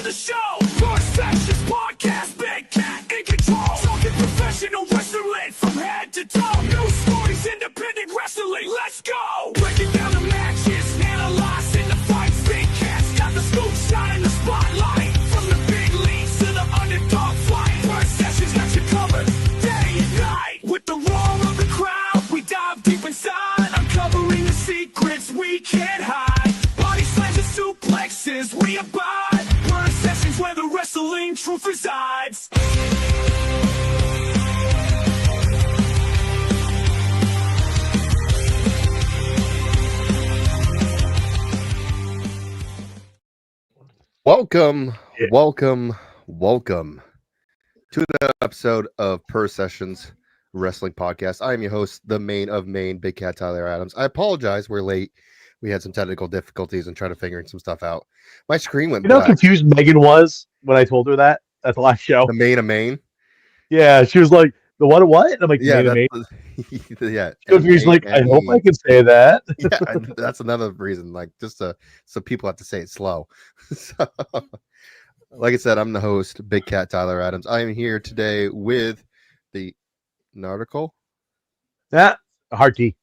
the show. First Sessions Podcast, Big Cat in control. Talking professional wrestling from head to toe. New stories, independent wrestling. Let's go. Breaking down the matches, analyzing the fights. Big Cat's got the scoop, shining the spotlight. From the big leagues to the underdog fight. First Sessions got you covered day and night. With the roar of the crowd, we dive deep inside, uncovering the secrets we can't hide. Body slams and suplexes, we abide. Burn sessions where the wrestling truth resides. Welcome to the episode of Purr Sessions Wrestling Podcast. I am your host, the main of Maine, Big Cat Tyler Adams. I apologize, we're late. We had some technical difficulties and trying to figure some stuff out. My screen went black. You know how confused Megan was when I told her that at the last show? The main of Maine? Yeah, she was like, the what? And I'm like, yeah, Maine of Maine? Yeah. Confused, like, I hope I can say that. Yeah, that's another reason, like, just so people have to say it slow. So, like I said, I'm the host, Big Cat Tyler Adams. I am here today with the nautical. Yeah, a hard T.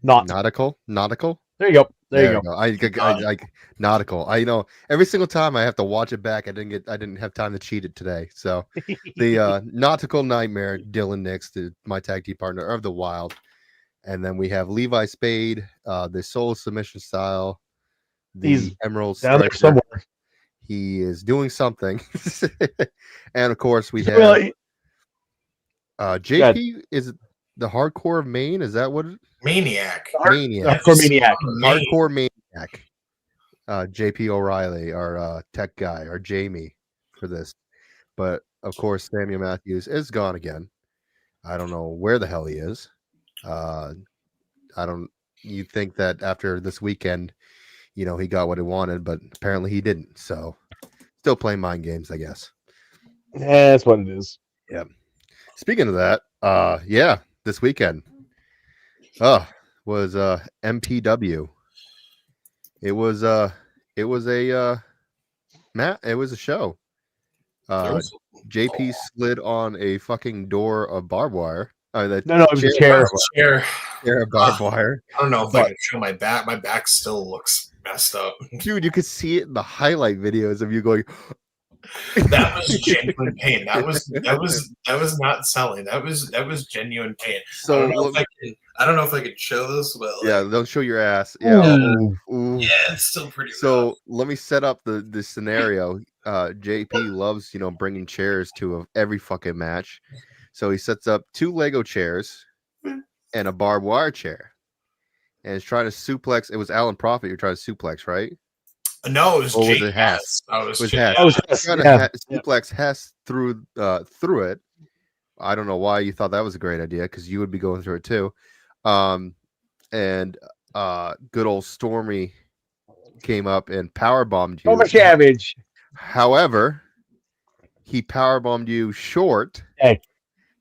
Nautical. There you go. There you go. I nautical. I know every single time I have to watch it back. I didn't have time to cheat it today. So the nautical nightmare, Dylan Nix, my tag team partner of the Wild, and then we have Levi Spade, the soul submission style. He's Emerald down there somewhere. He is doing something, and of course we have really? JP. Is it the hardcore of Maine? Is that what? Maniac. Hardcore maniac. JP O'Reilly, our tech guy, our Jamie for this. But of course, Samuel Matthews is gone again. I don't know where the hell he is. You think that after this weekend, he got what he wanted, but apparently he didn't. So still playing mind games, I guess. Yeah, that's what it is. Yeah. Speaking of that, this weekend. Was MPW. It was a show. JP slid on a fucking door of barbed wire. No, it was a chair. Chair of barbed wire. I don't know if I can show my back. My back still looks messed up. Dude, you could see it in the highlight videos of you going. That was genuine pain. That was not selling. That was genuine pain. So I don't know if I can show this, but yeah, don't show your ass. Yeah, ooh. Yeah, it's still pretty. So rough. Let me set up the scenario. JP loves bringing chairs to every fucking match. So he sets up 2 Lego chairs and a barbed wire chair, and is trying to suplex. It was Alan Prophet you're trying to suplex, right? No, it was Jake Hess. I was Hess. Trying to suplex Hess through it. I don't know why you thought that was a great idea, because you would be going through it too. And good old Stormy came up and powerbombed you. Oh, my savage. However, he powerbombed you short. Hey.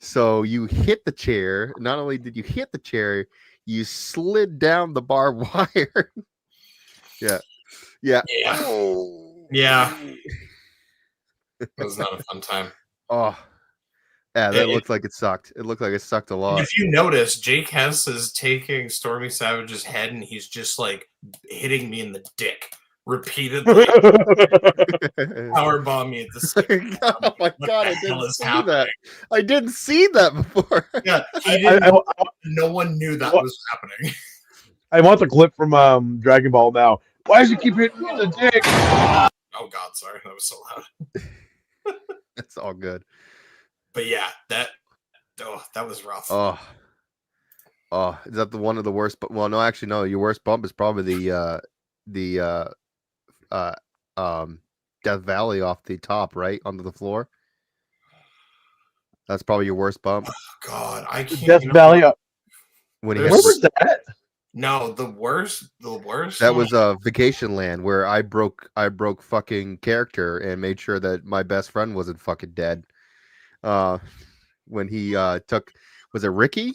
So you hit the chair. Not only did you hit the chair, you slid down the barbed wire. Yeah. Oh. Yeah. It was not a fun time. Oh. Yeah, that looked like it sucked. It looked like it sucked a lot. If you notice, Jake Hess is taking Stormy Savage's head and he's just like hitting me in the dick repeatedly. Powerbomb me at the same time. Oh my god, I didn't see that. I didn't see that before. Yeah, no one knew that was happening. I want the clip from Dragon Ball now. Why does he keep hitting me in the dick? Oh god, sorry, that was so loud. That's all good. But yeah, that was rough. Oh, is that one of the worst? But well, no, actually, no. Your worst bump is probably the Death Valley off the top, right onto the floor. That's probably your worst bump. Oh, god, I can't. Death Valley. When where was that? No, the worst. That was Vacation Land, where I broke fucking character and made sure that my best friend wasn't fucking dead. When he took, was it Ricky?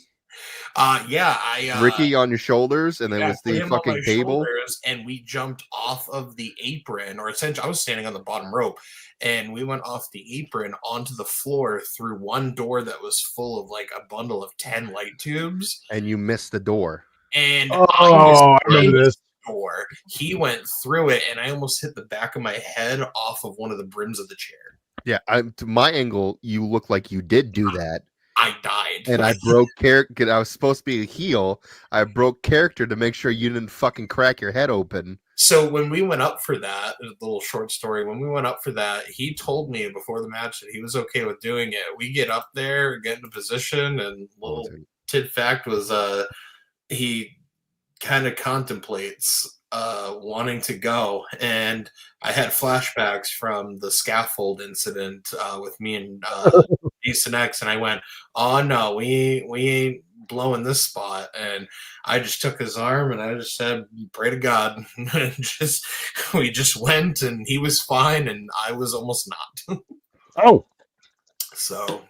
Yeah, I Ricky on your shoulders, and then yeah, was put the him on fucking my table. shoulders, and we jumped off of the apron, or essentially, I was standing on the bottom rope, and we went off the apron onto the floor through one door that was full of like a bundle of 10 light tubes, And you missed the door. and Oh, I I remember this. door. He went through it, and I almost hit the back of my head off of one of the brims of the chair. Yeah, to my angle, you look like you did do that. I died. And I broke character. I was supposed to be a heel. I broke character to make sure you didn't fucking crack your head open. So when we went up for that, a little short story, when we went up for that, he told me before the match that he was okay with doing it. We get up there, get into position, and little tid fact was he kind of contemplates wanting to go. And I had flashbacks from the scaffold incident with me and Jason X, and I went, oh no, we ain't blowing this spot. And I just took his arm and I just said, pray to God. And we just went, and he was fine, and I was almost not. Oh. So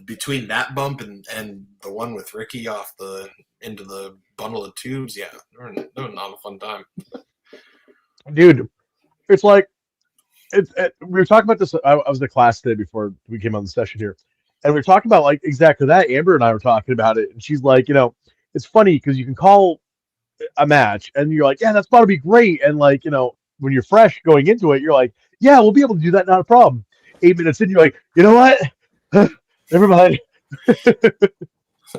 between that bump and the one with Ricky off into the bundle of tubes, yeah, they were not a fun time. Dude, it's like we were talking about this. I was in a class today before we came on the session here, and we were talking about like exactly that. Amber and I were talking about it, and she's like, it's funny because you can call a match and you're like, yeah, that's about to be great, and like, when you're fresh going into it, you're like, yeah, we'll be able to do that, not a problem. 8 minutes in, you're like, you know what? Never mind.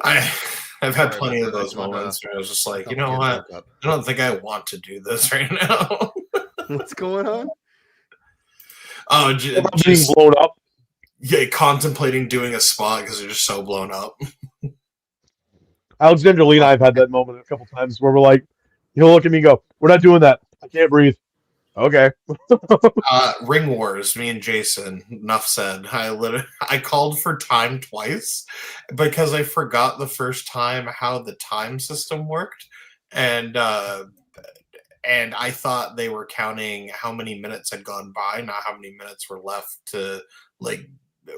I've had plenty of those moments where I was just like, you know what? I don't think I want to do this right now. What's going on? Oh, just being blown up. Yeah, contemplating doing a spot because they're just so blown up. Alexander Lee and I have had that moment a couple times where we're like, he'll look at me and go, we're not doing that. I can't breathe. Okay. Ring Wars, me and Jason, enough said. I called for time twice because I forgot the first time how the time system worked. And I thought they were counting how many minutes had gone by, not how many minutes were left to, like,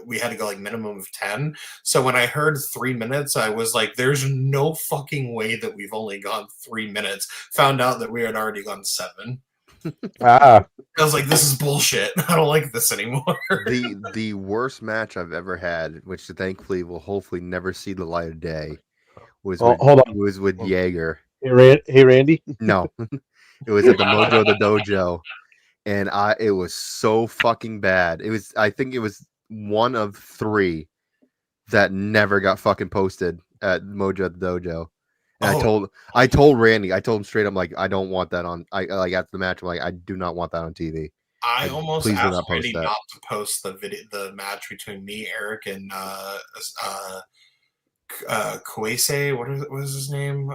we had to go like minimum of 10. So when I heard 3 minutes, I was like, there's no fucking way that we've only gone 3 minutes. Found out that we had already gone 7. I was like, this is bullshit. I don't like this anymore. The worst match I've ever had, which thankfully will hopefully never see the light of day, was with Jaeger. Hey, Randy? No. It was at the Mojo the Dojo. And it was so fucking bad. I think it was one of 3 that never got fucking posted at Mojo the Dojo. And I told Randy, I told him straight up, like, I don't want that on. Like after the match, I'm like, I do not want that on TV. I almost asked Randy not to post the match between me, Eric, and Kwesi. What was his name?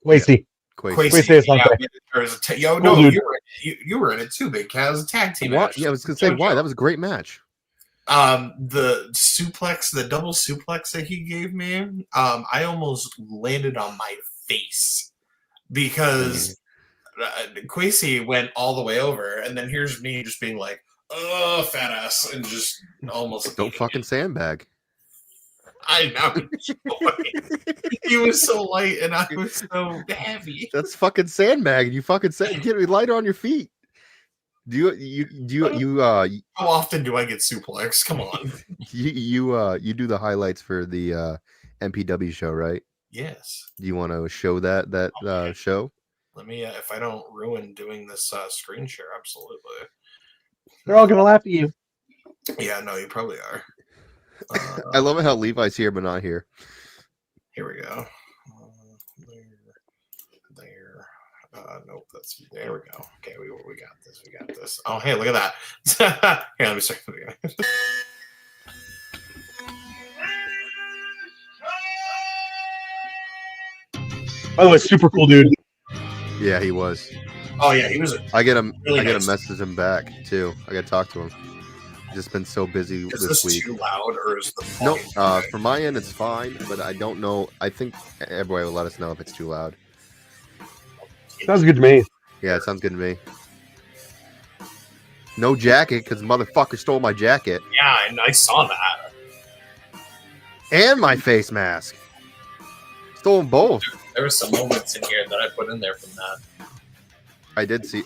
Kwesi. Kwesi. Yo, no, you were in it too, Big Cat. It was a tag team match. Yeah, I was gonna say why. That was a great match. The suplex, the double suplex that he gave me, I almost landed on my face because Kwesi went all the way over, and then here's me just being like, oh, fat ass, and just almost don't fucking sandbag. I know. He was so light and I was so heavy. That's fucking sandbag. You fucking get me lighter on your feet. Do you how often do I get suplex? Come on. You do the highlights for the MPW show, right? Yes. Do you want to show that show? Let me if I don't ruin doing this screen share, absolutely. They're all gonna laugh at you. Yeah, no, you probably are. I love it how Levi's here but not here. Here we go. Nope, there we go. Okay, we got this. Oh, hey, look at that. Here, let me start from the beginning. By the way, super cool dude. Yeah, he was. Oh yeah, he was. I get a really nice. Message him back too. I got to talk to him. Just been so busy this week. Too loud, or is the no? From my end, it's fine, but I don't know. I think everybody will let us know if it's too loud. Sounds good to me. Yeah, it sounds good to me. No jacket, because motherfucker stole my jacket. Yeah, I saw that. And my face mask. stole them both. There were some moments in here that I put in there from that.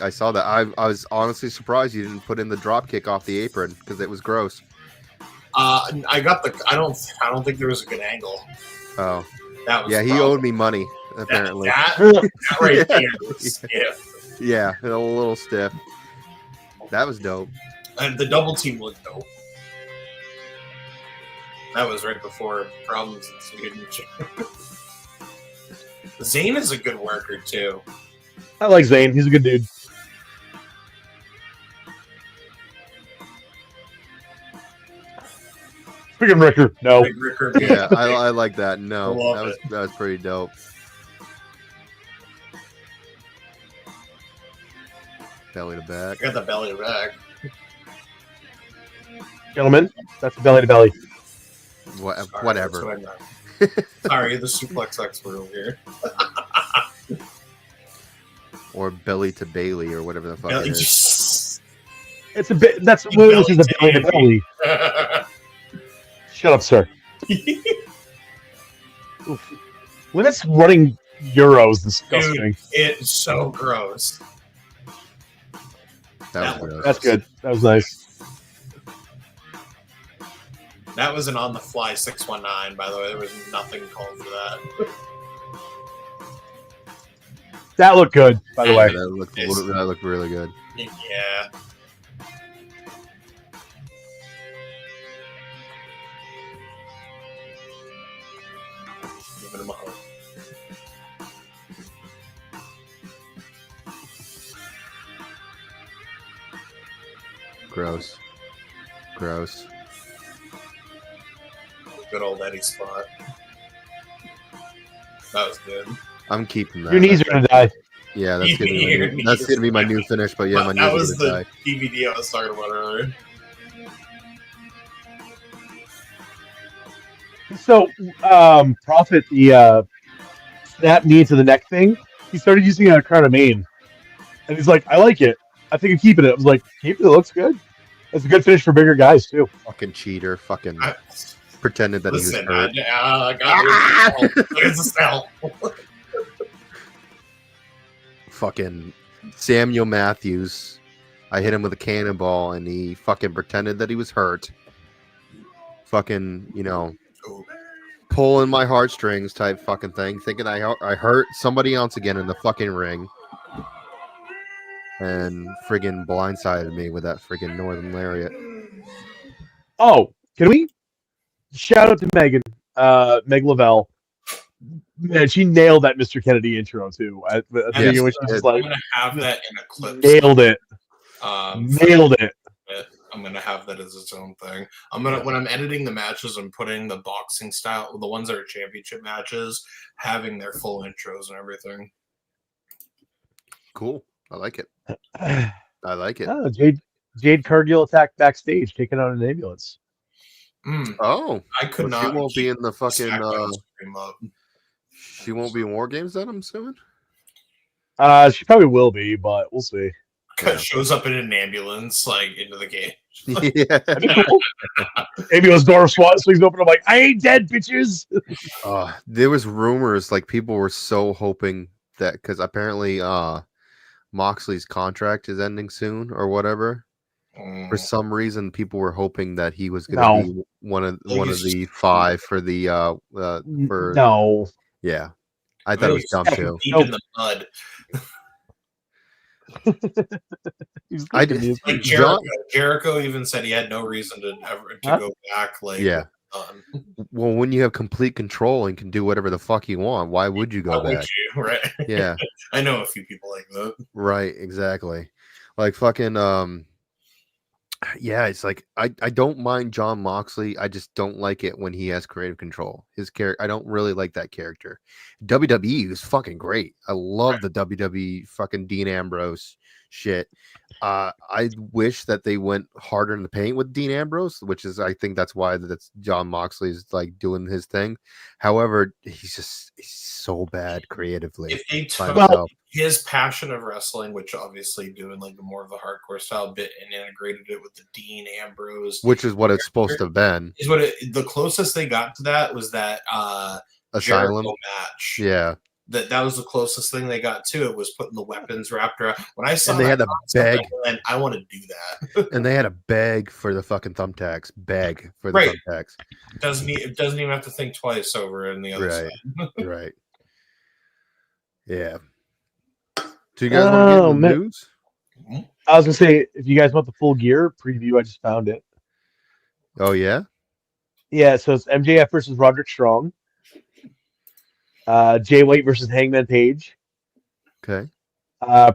I saw that. I was honestly surprised you didn't put in the drop kick off the apron because it was gross. I got the. I don't think there was a good angle. Oh, that was. Yeah, he owed me money apparently. That right there was stiff. Yeah, a little stiff. That was dope. And the double team looked dope. That was right before problems in Sweden. Zayn is a good worker too. I like Zayn. He's a good dude. Freaking Ricker. No. Big Ricker, Yeah, I like that. No, Love that was pretty dope. Belly to back. I got the belly back. Gentlemen, that's a belly to belly. What, Sorry, whatever. that's what I meant. Sorry, the suplex expert over here. Or belly to Bailey or whatever the fuck it is. It's a bit. That's what this is, a belly to belly. Shut up, sir. Oof. When it's running Euros, disgusting. Dude, it's so gross. That was gross. That's good. That was nice. That was an on-the-fly 619, by the way. There was nothing called for that. That looked good, by the way. Yeah, that looked really good. Yeah. Giving him a hug. Gross. Gross. Good old Eddie spot. That was good. I'm keeping that. Your knees are gonna die. Yeah, that's gonna be my new finish. But yeah, my that knees was are gonna the die. DVD I was talking about earlier. So, Prophet, the snap knee to the neck thing, he started using it on Crown of Maine. And he's like, I like it. I think I'm keeping it. I was like, keep it. It looks good. It's a good finish for bigger guys, too. Fucking cheater. Fucking pretended that he was hurt. I got here's a cell. Fucking Samuel Matthews. I hit him with a cannonball and he fucking pretended that he was hurt. Fucking, pulling my heartstrings type fucking thing, thinking I hurt somebody else again in the fucking ring. And friggin' blindsided me with that friggin' Northern Lariat. Oh, can we shout out to Megan, Meg Lavelle? Man, she nailed that Mr. Kennedy intro too. I think it was just like, I'm gonna have that in a clip. nailed it. Nailed it. I'm gonna have that as its own thing. When I'm editing the matches, I'm putting the boxing style, the ones that are championship matches, having their full intros and everything. Cool. I like it. I like it. Oh, Jade Cargill attacked backstage, taking out an ambulance. Oh, I could not. She won't be in the fucking. up. She won't be in War Games then, I'm assuming. She probably will be, but we'll see. Shows up in an ambulance, like into the game. Yeah. Cool. Ambulance door swings open. I'm like, I ain't dead, bitches. There was rumors, like people were so hoping that because apparently Moxley's contract is ending soon or whatever. For some reason, people were hoping that he was going to be one of the 5 for the for no. Yeah, I thought it was dumb too. Deep in the mud. I just like Jericho even said he had no reason to go back. Like, yeah. Well, when you have complete control and can do whatever the fuck you want, why would you go back? Right? Yeah. I know a few people like that. Right. Exactly. Like fucking. Yeah, it's like I don't mind John Moxley. I just don't like it when he has creative control. His character, I don't really like that character. WWE is fucking great. I love the WWE fucking Dean Ambrose shit. I wish that they went harder in the paint with Dean Ambrose, which is I think that's why that's John Moxley's like doing his thing. However, he's so bad creatively. If they took his passion of wrestling, which obviously doing like more of the hardcore style bit and integrated it with the Dean Ambrose, which is what it's supposed to have been, is the closest they got to that was that Asylum Jericho match. Yeah. That was the closest thing they got to it, was putting the weapons wrapped around. When I saw And they had a bag, and I want to do that. and they had a bag for the fucking thumbtacks. Bag for the thumbtacks. It doesn't even have to think twice over in the other side. Right. Yeah. Do you guys want to get in the news? I was gonna say, if you guys want the full gear preview, I just found it. Oh yeah. Yeah, so it's MJF versus Roderick Strong. Jay White versus Hangman Page. Okay.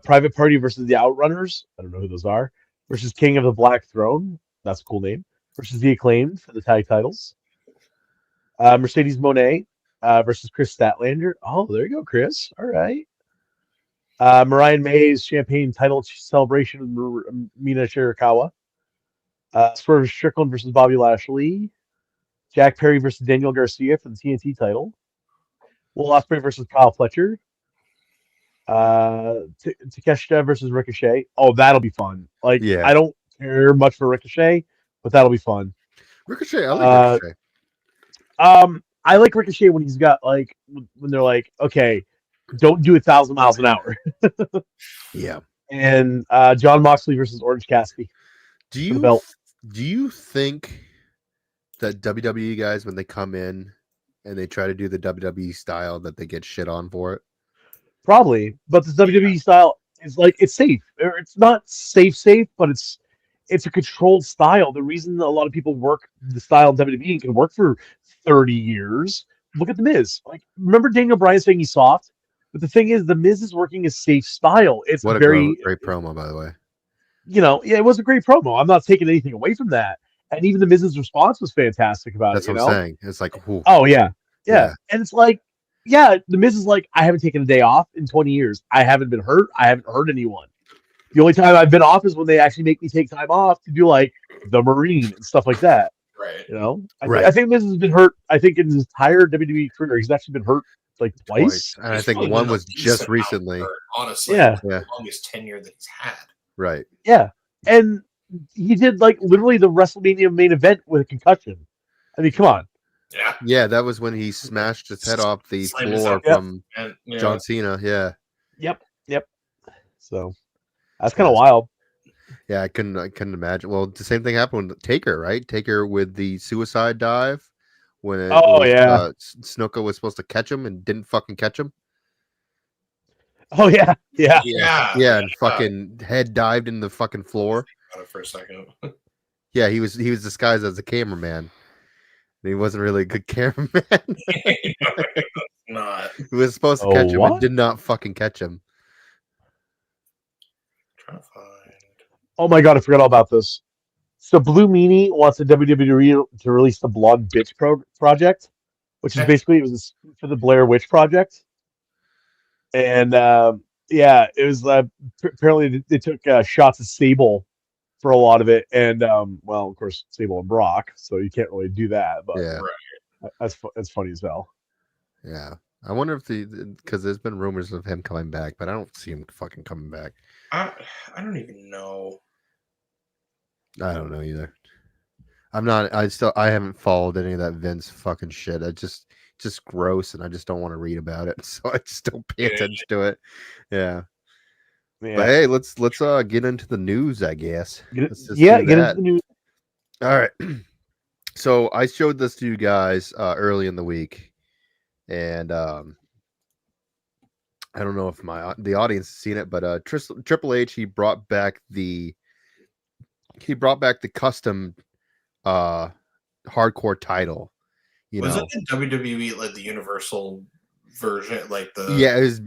Private Party versus the Outrunners. I don't know who those are. Versus King of the Black Throne. That's a cool name. Versus the Acclaimed for the tag titles. Mercedes Moné versus Chris Statlander. Oh, there you go, Chris. All right. Mariah May's Champagne title celebration with Mina Shirakawa. Swerve Strickland versus Bobby Lashley. Jack Perry versus Daniel Garcia for the TNT title. Will Ospreay versus Kyle Fletcher. Takeshita versus Ricochet. Oh, that'll be fun. Like, I don't care much for Ricochet, but that'll be fun. Ricochet, I like Ricochet. I like Ricochet when he's got like when they're like, okay, don't do 1,000 miles an hour. Yeah. And John Moxley versus Orange Cassidy. Do you think that WWE guys, when they come in and they try to do the WWE style, that they get shit on for it? Probably, but the WWE style is like, it's safe. Or it's not safe, but it's a controlled style. The reason a lot of people work the style of WWE and can work for 30 years. Look at The Miz. Like, remember Daniel Bryan saying he's soft? But the thing is, The Miz is working a safe style. It's what a very great promo, by the way. You know, yeah, it was a great promo. I'm not taking anything away from that. And even The Miz's response was fantastic about That's it. That's what I'm saying. It's like, whew. Oh, yeah. And it's like, The Miz is like, I haven't taken a day off in 20 years. I haven't been hurt. I haven't hurt anyone. The only time I've been off is when they actually make me take time off to do like the Marine and stuff like that. Right. You know, I think Miz has been hurt. I think in his entire WWE career, he's actually been hurt like twice. And I think one was just recently. Hurt, honestly, the longest tenure that he's had. Right. Yeah. And he did like literally the WrestleMania main event with a concussion. I mean, come on. Yeah. Yeah, that was when he smashed his head off the floor from John Cena. Yeah. Yep. So that's kind of wild. Yeah, I couldn't imagine. Well, the same thing happened with Taker, right? Taker with the suicide dive when Snuka was supposed to catch him and didn't fucking catch him. Oh yeah. And fucking head dived in the fucking floor. For a second. Yeah, he was disguised as a cameraman. He wasn't really a good cameraman. Not. He was supposed to catch him and did not fucking catch him. Trying to find. Oh my god, I forgot all about this. So Blue Meanie wants the WWE to release the Blonde Bitch project, which is basically, it was for the Blair Witch Project. And it was apparently they took shots of Sable for a lot of it, and well, of course, Sable and Brock, so you can't really do that. But that's funny as hell. Yeah, I wonder if because there's been rumors of him coming back, but I don't see him fucking coming back. I don't even know. I don't know either. I haven't followed any of that Vince fucking shit. I just gross, and I just don't want to read about it, so I just don't pay attention to it. Yeah. But hey, let's get into the news, I guess. Get into the news. All right. So I showed this to you guys early in the week, and I don't know if the audience has seen it, but Triple H, he brought back the custom hardcore title. Was it the WWE, like the Universal version, like the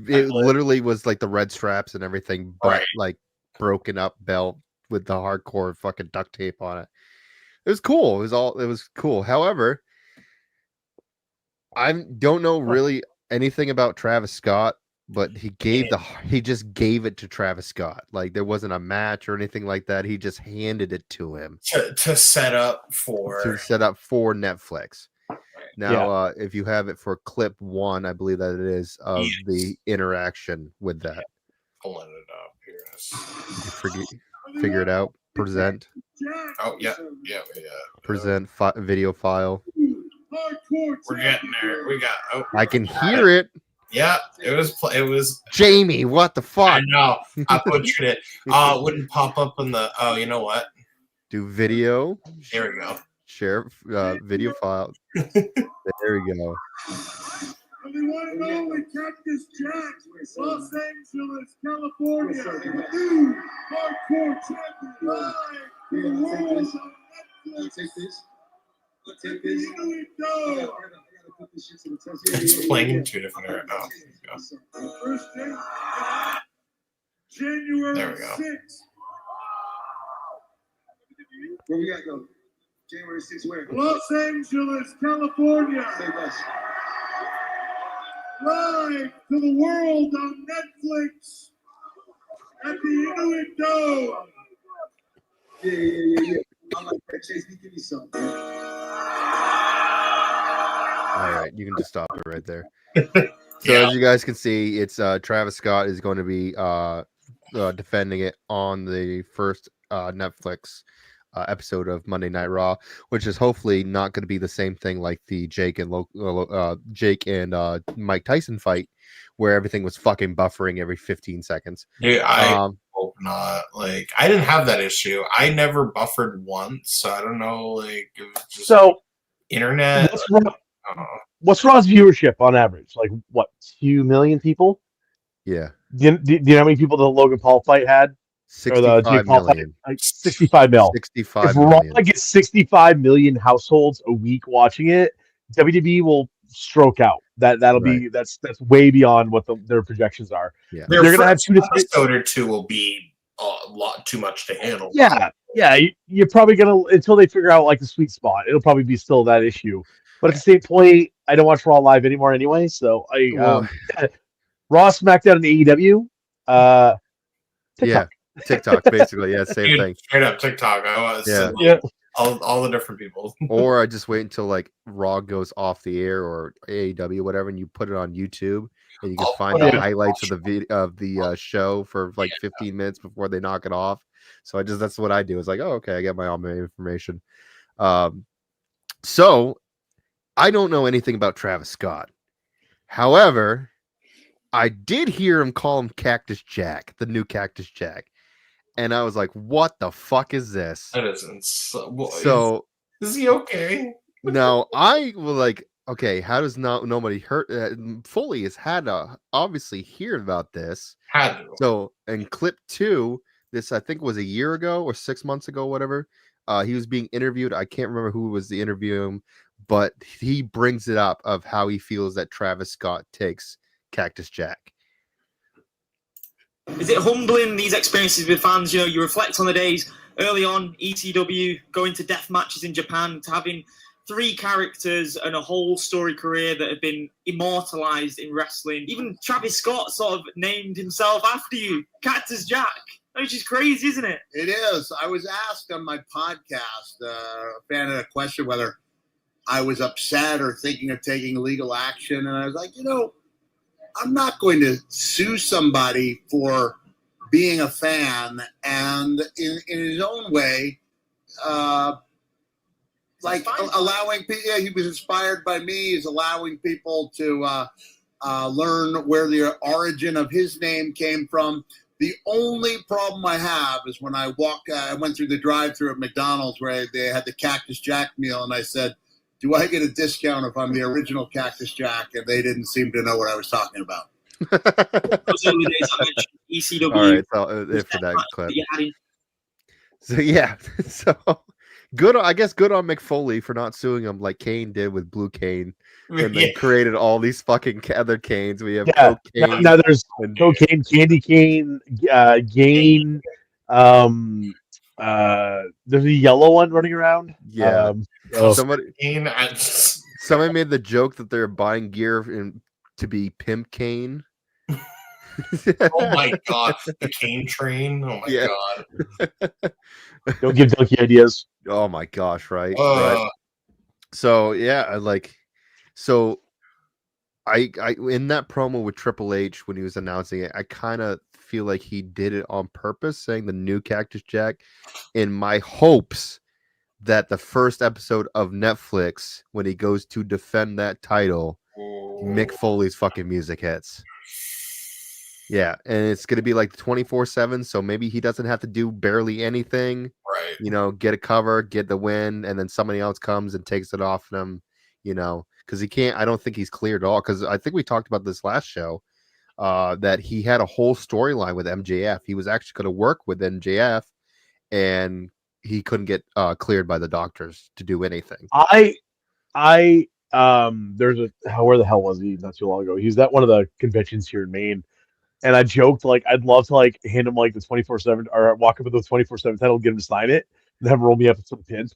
it literally was like the red straps and everything, but like broken up belt with the hardcore fucking duct tape on it. It was cool. It was cool. However, I don't know really anything about Travis Scott, but he just gave it to Travis Scott. Like, there wasn't a match or anything like that. He just handed it to him to set up for Netflix. Now, if you have it for clip 1, I believe that it is of the interaction with that. Pulling it up here. Figure it out. Present. Oh yeah. Present video file. We're getting there. We got. Oh, I can hear it. Yeah, it was. Jamie, what the fuck? I know. I butchered it. It wouldn't pop up in the. Oh, you know what? Do video. Here we go. Share video file. There we go. The one and only Cactus Jack, Los Angeles, California, new hardcore champion, live to the world on Netflix. Take this. Take this. It's playing in 2 different areas. Oh, there we go. First day, January There we go. 6th. Where we gotta go? January 6th, where? Los Angeles, California, Say less. live to the world on Netflix at the Inuit Dome. Yeah. I like that. Chase, give me some. All right, you can just stop it right there. So as you guys can see, it's Travis Scott is going to be defending it on the first Netflix episode of Monday Night Raw, which is hopefully not going to be the same thing like the Jake and Mike Tyson fight, where everything was fucking buffering every 15 seconons. Dude, I hope not. Like, I didn't have that issue. I never buffered once, so I don't know. Like, it was just internet. What's Raw's viewership on average? Like, what, 2 million people? Yeah. Do you know how many people the Logan Paul fight had? 65 million. Like 65 mil. 65 If Raw million. gets 65 million households a week watching it, WWE will stroke out. That'll be that's way beyond what their projections are. Yeah. Their They're gonna have first 2 to 3 episode or 2 will be a lot too much to handle. Yeah. You're probably gonna, until they figure out like the sweet spot, it'll probably be still that issue. But at the same point, I don't watch Raw live anymore anyway. So Raw, SmackDown, and AEW. TikTok. Yeah, TikTok, basically. Yeah, same thing. Straight up TikTok. I was all the different people. Or I just wait until like Raw goes off the air or AEW, whatever, and you put it on YouTube, and you can find the highlights of the show for like 15 minutes before they knock it off. So that's what I do. It's like, oh, okay, I get all my information. So I don't know anything about Travis Scott. However, I did hear him call him Cactus Jack, the new Cactus Jack. And I was like, what the fuck is this? That isn't so. Is he okay? Now, I will like, okay, how does nobody hurt? Foley has had to obviously hear about this. Had to. So, in clip 2, this I think was a year ago or 6 months ago, whatever. He was being interviewed. I can't remember who was the interviewing, but he brings it up of how he feels that Travis Scott takes Cactus Jack. Is it humbling, these experiences with fans? You know, you reflect on the days early on, ECW, going to death matches in Japan, to having 3 characters and a whole story career that have been immortalized in wrestling. Even Travis Scott sort of named himself after you, Cactus Jack. Which is crazy, isn't it? It is. I was asked on my podcast, a fan had a question whether I was upset or thinking of taking legal action. And I was like, I'm not going to sue somebody for being a fan, and in his own way, allowing people. Yeah, he was inspired by me. He's allowing people to learn where the origin of his name came from. The only problem I have is when I went through the drive-thru at McDonald's where they had the Cactus Jack meal, and I said, do I get a discount if I'm the original Cactus Jack? And they didn't seem to know what I was talking about. Those early days I mentioned, ECW. All right, so if for that clip. So yeah, so good. I guess good on McFoley for not suing him like Kane did with Blue Cane, and then created all these fucking other canes. We have cocaine. Now there's cocaine, candy cane, Gain. There's a yellow one running around. Yeah. Somebody made the joke that they're buying gear to be Pimp Cane. Oh my god, the Cane Train. Oh my god. Don't give Donkey ideas. Oh my gosh, right? So yeah, I in that promo with Triple H when he was announcing it, I kind of feel like he did it on purpose, saying the new Cactus Jack, in my hopes that the first episode of Netflix, when he goes to defend that title, Mick Foley's fucking music hits. Yeah, and it's gonna be like 24/7, so maybe he doesn't have to do barely anything. Right. You know, get a cover, get the win, and then somebody else comes and takes it off him. You know, because he can't. I don't think he's cleared at all. Because I think we talked about this last show. That he had a whole storyline with MJF. He was actually going to work with MJF, and he couldn't get cleared by the doctors to do anything. There's where the hell was he not too long ago? He's at one of the conventions here in Maine, and I joked like I'd love to like hand him like the 24/7 or walk up with the 24/7 title, get him to sign it, and have him roll me up with some pins.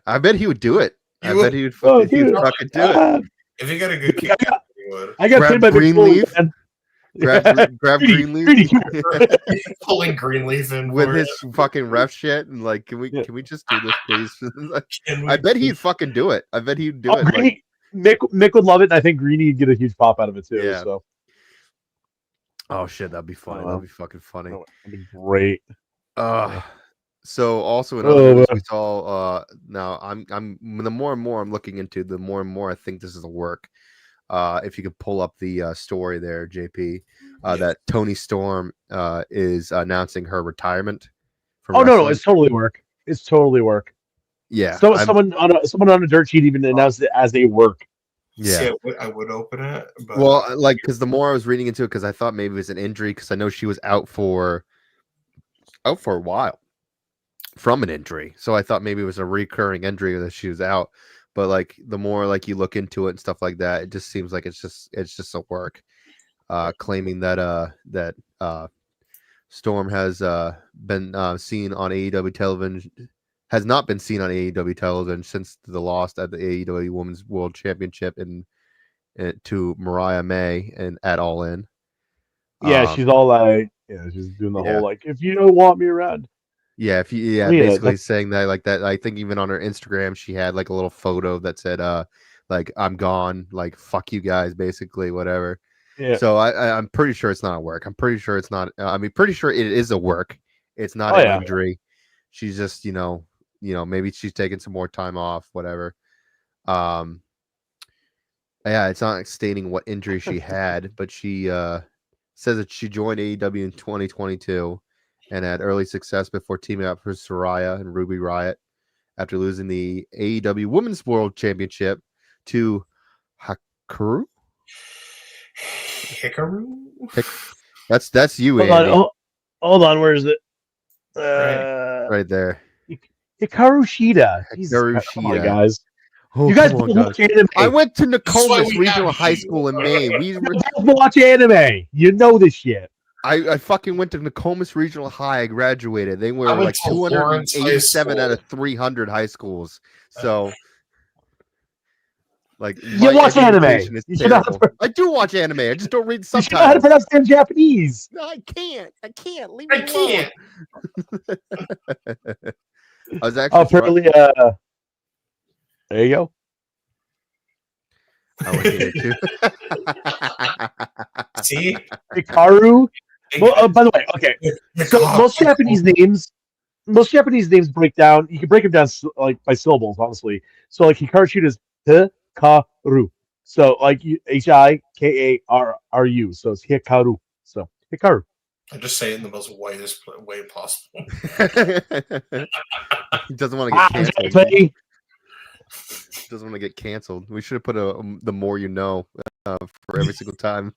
I bet he would do it. I bet he would dude. fucking do it. If he got a good kick, he would. I got pinned by Greenleaf. man. Grab Greenleaf Pulling Greenleaf in with for his it. fucking ref shit and like, can we just do this, please? I bet he'd fucking do it. I bet he'd do it. Like, Mick would love it, and I think Greeny would get a huge pop out of it too. Yeah. So. Oh shit, that'd be funny. That'd be fucking funny. That'd be great. So also in other news we saw now I'm the more and more I'm looking into, the more and more I think this is a work. If you could pull up the story there, JP, that Toni Storm is announcing her retirement from no, it's totally work. It's totally work. Yeah. So someone on a dirt sheet even announced it as a work. Yeah. See, I would open it. But Well, like, because the more I was reading into it, because I thought maybe it was an injury, because I know she was out for a while from an injury, so I thought maybe it was a recurring injury that she was out. But like, the more like you look into it and stuff like that, it just seems like it's just a work. Claiming that Storm has been seen on AEW television, has not been seen on AEW television since the loss at the AEW Women's World Championship to Mariah May and at All In. Yeah, she's all like, she's doing the whole like, if you don't want me around. Yeah, basically saying that like that. I think even on her Instagram, she had like a little photo that said, like, I'm gone, like, fuck you guys, basically, whatever. Yeah. So I'm pretty sure it's not a work. I'm pretty sure it's not. Pretty sure it is a work. It's not an injury. She's just, maybe she's taking some more time off, whatever. Yeah, it's not stating what injury she had, but she says that she joined AEW in 2022 and had early success before teaming up for Saraya and Ruby Riott after losing the AEW Women's World Championship to Hikaru. That's you, Andy. Hold on, where is it? Right there. Hikaru Shida. Come on, guys. You guys watch anime. I went to Nokomis Regional High School in Maine. We watch anime. You know this shit. I fucking went to Nokomis Regional High. I graduated. They were like 287 out of 300 high schools. So, like, you watch anime. I do watch anime. I just don't read subtitles. You know how to pronounce it in Japanese. No, I can't. Leave I me can't. I was actually apparently. There you go. I went here too. See, Hikaru. Well, by the way, okay. So most Japanese names break down. You can break them down like by syllables, honestly. So like Hikaru Shida is Hikaru. So like Hikaru. So it's Hikaru. So Hikaru. I just say it in the most whitest way possible. He doesn't want to get canceled. Doesn't want to get canceled. We should have put the more you know for every single time.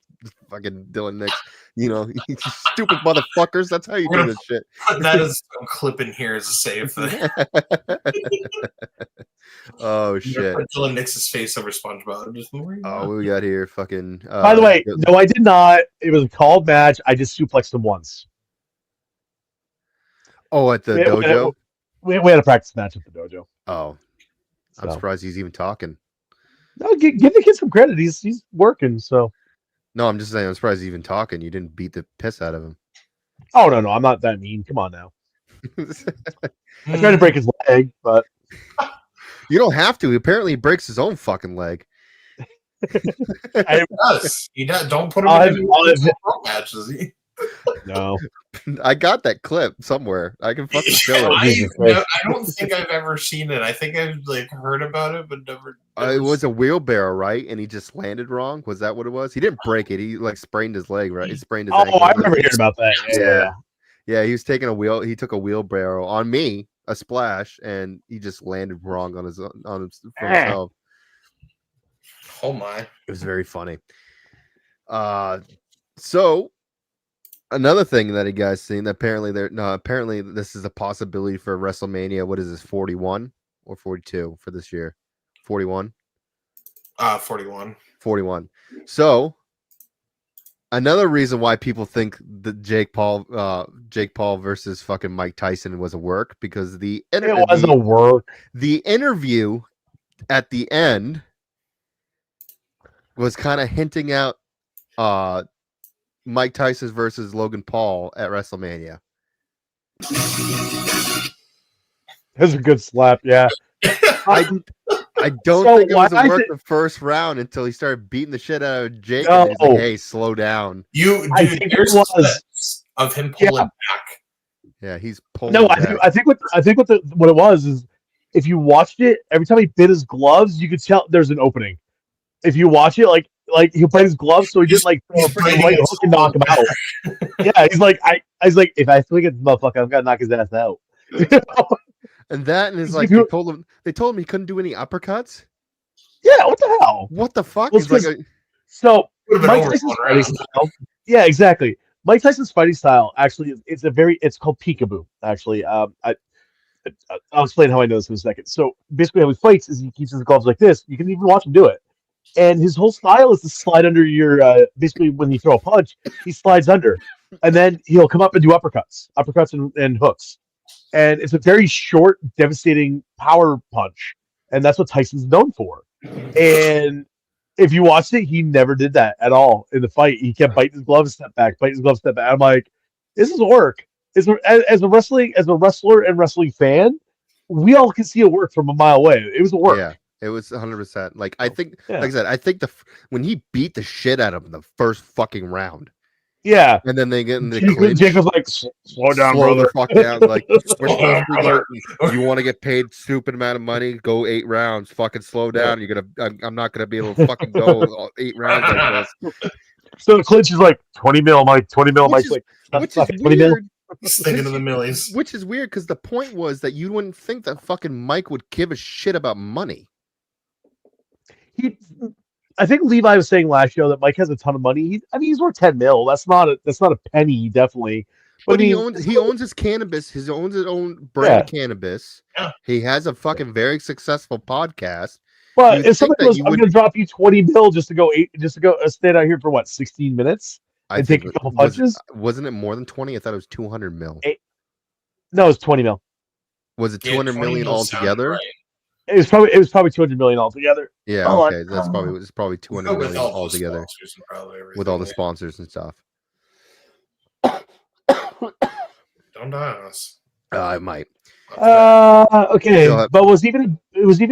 Fucking Dylan Nix, you stupid motherfuckers. That's how you do this shit. That is a clip in here as a save thing. Oh shit! Put Dylan Nix's face over SpongeBob. Just what we got here? Fucking. By the way, no, I did not. It was a called match. I just suplexed him once. Oh, at the dojo. We had a practice match at the dojo. Oh. I'm surprised he's even talking. No, give the kid some credit. He's working. So. No, I'm just saying. I'm surprised he's even talking. You didn't beat the piss out of him. Oh no, I'm not that mean. Come on now. I tried to break his leg, but you don't have to. Apparently, he breaks his own fucking leg. He does. Don't put him in matches. No. I got that clip somewhere. I can fucking show it. I don't think I've ever seen it. I think I've like heard about it, but never It was a wheelbarrow, right? And he just landed wrong. Was that what it was? He didn't break it. He like sprained his leg, right? He sprained his ankle. I remember hearing about that. Yeah. He was taking a wheel. He took a wheelbarrow on me, a splash, and he just landed wrong on himself. Oh my! It was very funny. So another thing that you guys seen, apparently this is a possibility for WrestleMania. What is this, 41 or 42 for this year? 41. 41. 41. So another reason why people think that Jake Paul versus fucking Mike Tyson was a work, because the interview at the end was kind of hinting out Mike Tyson versus Logan Paul at WrestleMania. That's a good slap, yeah. I don't think it was a work the first round until he started beating the shit out of Jake. And he's like, hey, slow down. I think it was of him pulling back. Yeah, he's pulling. No, back. I think what it was is, if you watched it, every time he bit his gloves, you could tell there's an opening. If you watch it, like he played his gloves, so he didn't like throw a freaking right hook and knock him out. Yeah, he's like, if I swing at this motherfucker, I'm gonna knock his ass out. And that, and is like, they told him he couldn't do any uppercuts. Yeah, what the hell? What the fuck? Well, so Mike Tyson's fighting style. Yeah, exactly. Mike Tyson's fighting style actually it's called peekaboo. Actually, I'll explain how I know this in a second. So basically, how he fights is he keeps his gloves like this. You can even watch him do it. And his whole style is to slide under your. Basically, when you throw a punch, he slides under, and then he'll come up and do uppercuts and hooks. And it's a very short, devastating power punch, and that's what Tyson's known for. And if you watched it, he never did that at all in the fight. He kept biting his glove, step back, biting his glove, step back. I'm like, this is work. As a wrestler and wrestling fan, we all can see it work from a mile away. It was a work. Yeah. It was 100%. Like, I think, like I said, I think when he beat the shit out of him the first fucking round. Yeah. And then they get in the clinch. Jake was like, slow down, brother. The fuck down. Like, we're supposed to you want to get paid stupid amount of money, go 8 rounds. Fucking slow down. I'm not gonna be able to fucking go 8 rounds like this. So the clinch is like 20 mil, Mike. 20 mil, Mike's like, which is 20 mil. Sticking to the millies. Which is weird, because the point was that you wouldn't think that fucking Mike would give a shit about money. I think Levi was saying last show that Mike has a ton of money. He's worth 10 mil. That's not a penny, definitely. But he owns his cannabis. He owns his own brand of cannabis. Yeah. He has a fucking very successful podcast. But if somebody goes, I'm going to drop you 20 mil just to go stand out here for what, 16 minutes and take a couple punches? Wasn't it more than 20? I thought it was 200 mil. No, it was 20 mil. Was it 200 million altogether? Right. It was probably 200 million altogether. Yeah, okay. It's probably 200 million altogether with all the sponsors and stuff. Don't die on us. I might. Okay, but it was even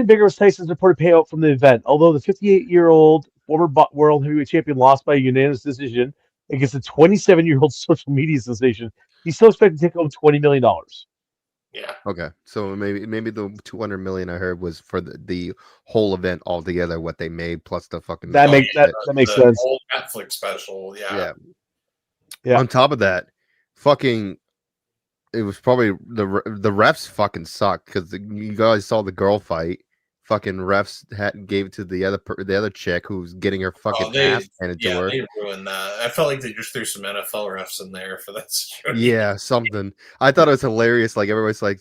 bigger was Tyson's reported payout from the event. Although the 58-year-old former world heavyweight champion lost by a unanimous decision against a 27-year-old social media sensation, he's still expected to take home $20 million. Yeah. Okay. So maybe the 200 million I heard was for the whole event altogether, what they made plus the fucking that makes sense. Whole Netflix special. Yeah. On top of that, fucking, it was probably the refs fucking sucked, because you guys saw the girl fight. Fucking refs gave it to the other chick who was getting her fucking ass handed to her. They ruined that. I felt like they just threw some NFL refs in there for that situation. Yeah, something. I thought it was hilarious. Like everybody's like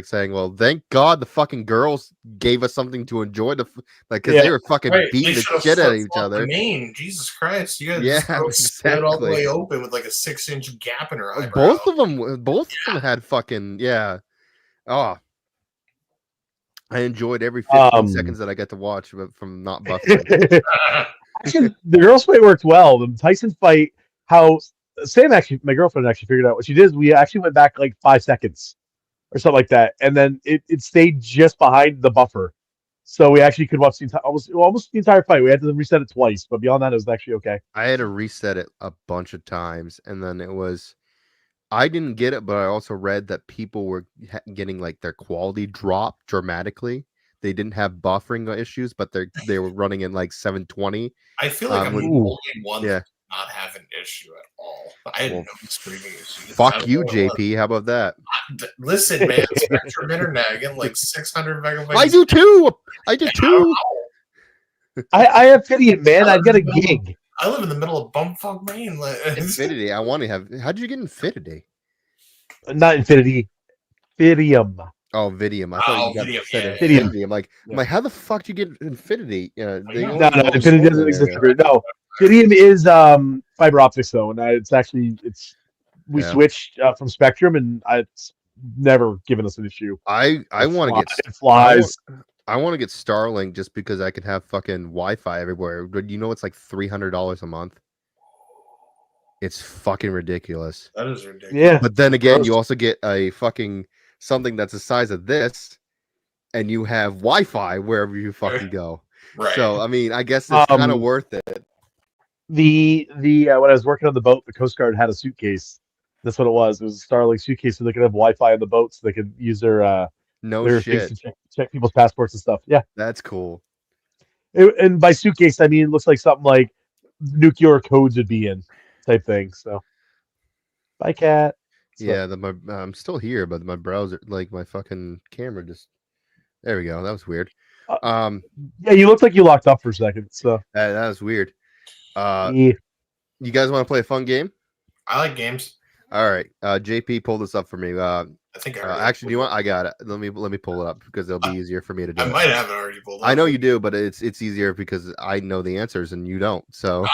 saying, "Well, thank God the fucking girls gave us something to enjoy because they were fucking beating the shit out of each other." Jesus Christ, you guys split all the way open with like a 6-inch gap in her eyebrow. Both of them had fucking Oh. I enjoyed every 15 seconds that I got to watch from not buffing. Actually, the girls' fight worked well. The Tyson fight, my girlfriend actually figured out what she did. We actually went back like 5 seconds or something like that, and then it stayed just behind the buffer. So we actually could watch the entire, almost the entire fight. We had to reset it twice, but beyond that, it was actually okay. I had to reset it a bunch of times, and then it was. I didn't get it, but I also read that people were getting like their quality dropped dramatically. They didn't have buffering issues, but they were running in like 720. I feel like I'm the only one that not have an issue at all. I had no screaming issues. Fuck you, JP. How about that? Listen, man, Spectrum Internet, I get like 600 megabytes. I do too. I do too. I have Fidian, man. I've got a gig. I live in the middle of bumfuck Maine. Infinity. I want to have. How did you get Infinity? Not Infinity. Fidium. Oh, Vidium. I thought you got Fidium. I'm like, how the fuck do you get Infinity? No, Infinity doesn't exist. No, Fidium is fiber optics though, and we switched from Spectrum, and it's never given us an issue. I want to get it flies. I want to get Starlink just because I can have fucking Wi-Fi everywhere. But you know, it's like $300 a month. It's fucking ridiculous. That is ridiculous. Yeah. But then again, you also get a fucking something that's the size of this, and you have Wi-Fi wherever you fucking go. Right. So I mean, I guess it's kind of worth it. The when I was working on the boat, the Coast Guard had a suitcase. That's what it was. It was a Starlink suitcase, so they could have Wi-Fi on the boat, so they could use their no shit to check people's passports and stuff. Yeah, that's cool. And by suitcase, I mean it looks like something like nuclear codes would be in type thing. So, bye, cat. So, yeah, I'm still here, but my browser, like my fucking camera, just there we go. That was weird. Yeah, you looked like you locked up for a second. So that was weird. yeah. You guys want to play a fun game? I like games. All right, JP, pull this up for me. I think actually, do you want? I got it. Let me pull it up because it'll be easier for me to do. I might have it already pulled up. I know you do, but it's easier because I know the answers and you don't. So.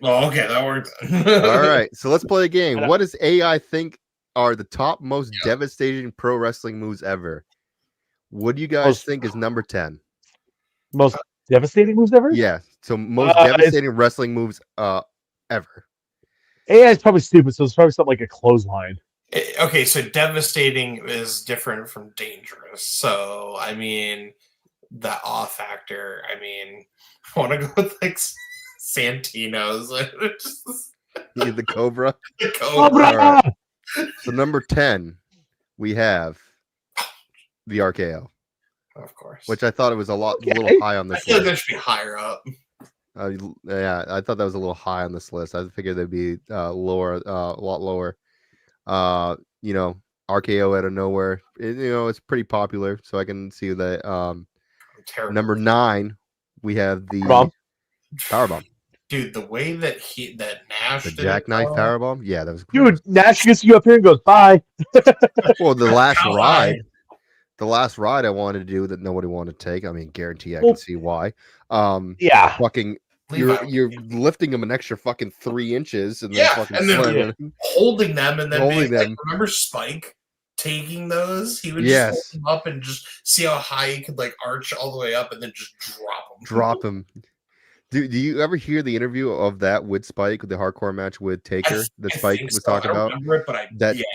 Oh, okay, that worked. All right, so let's play a game. What does AI think are the top most devastating pro wrestling moves ever? What do you guys think is number 10? Most devastating moves ever? Yeah. So most devastating wrestling moves ever. AI is probably stupid, so it's probably something like a clothesline. Okay, so devastating is different from dangerous. So I mean, the awe factor. I mean, I want to go with like Santino's. The Cobra. The Cobra. Right. So number 10, we have the RKO. Of course. Which I thought it was a little high on this list. I feel like that should be higher up. Yeah, I thought that was a little high on this list. I figured they'd be lower, a lot lower. You know, RKO out of nowhere. It's pretty popular, so I can see that. Number 9, we have the Powerbomb. Dude, the way that Nash the jackknife powerbomb, yeah, that was great. Dude, Nash gets you up here and goes bye. Well, the last ride I wanted to do that nobody wanted to take. I mean, guarantee I can see why. Yeah, fucking you're lifting them an extra fucking 3 inches and then fucking holding them and then holding them. Like, remember Spike taking those? He would just hold them up and just see how high he could like arch all the way up and then just drop them. Do you ever hear the interview of that with Spike, the hardcore match with Taker that Spike was talking about?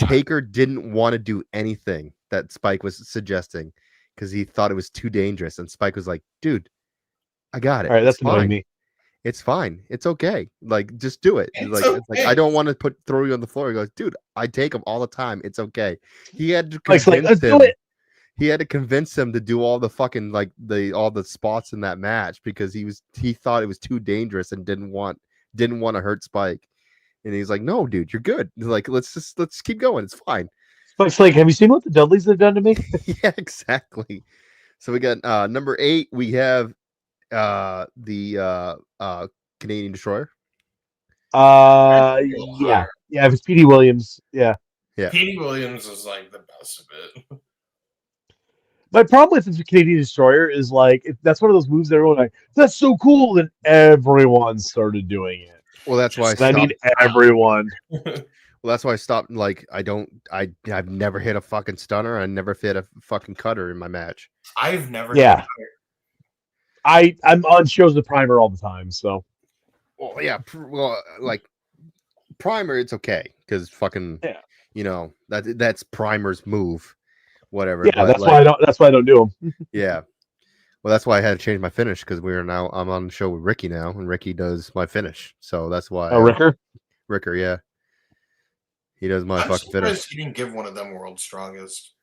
Taker didn't want to do anything that Spike was suggesting because he thought it was too dangerous. And Spike was like, dude, I got it. All right, that's annoying me. It's fine. It's okay. Like, just do it. It's like I don't want to throw you on the floor. He goes, dude, I take them all the time. It's okay. He had to convince him. He had to convince him to do all the fucking all the spots in that match because he thought it was too dangerous and didn't want to hurt Spike. And he's like, no, dude, you're good. Like, let's keep going. It's fine. Spike's like, have you seen what the Dudleys have done to me? Yeah, exactly. So we got number 8. We have the Canadian Destroyer. Yeah. If it's Petey Williams, yeah. Petey Williams is like the best of it. My problem with the Canadian Destroyer is like that's one of those moves that everyone like, that's so cool, and everyone started doing it. Well, that's why everyone. Well, that's why I stopped. Like, I've never hit a fucking stunner. I never hit a fucking cutter in my match. I've never. Yeah. I'm on shows with Primer all the time, so. Well, yeah. Well, like Primer, it's okay because fucking, that's Primer's move. Whatever. Yeah, that's why I don't do them. Yeah. Well, that's why I had to change my finish because I'm on the show with Ricky now, and Ricky does my finish. So that's why. Oh, Ricker? Ricker, yeah. He does my I'm fucking surprised finish. he didn't give one of them World's Strongest.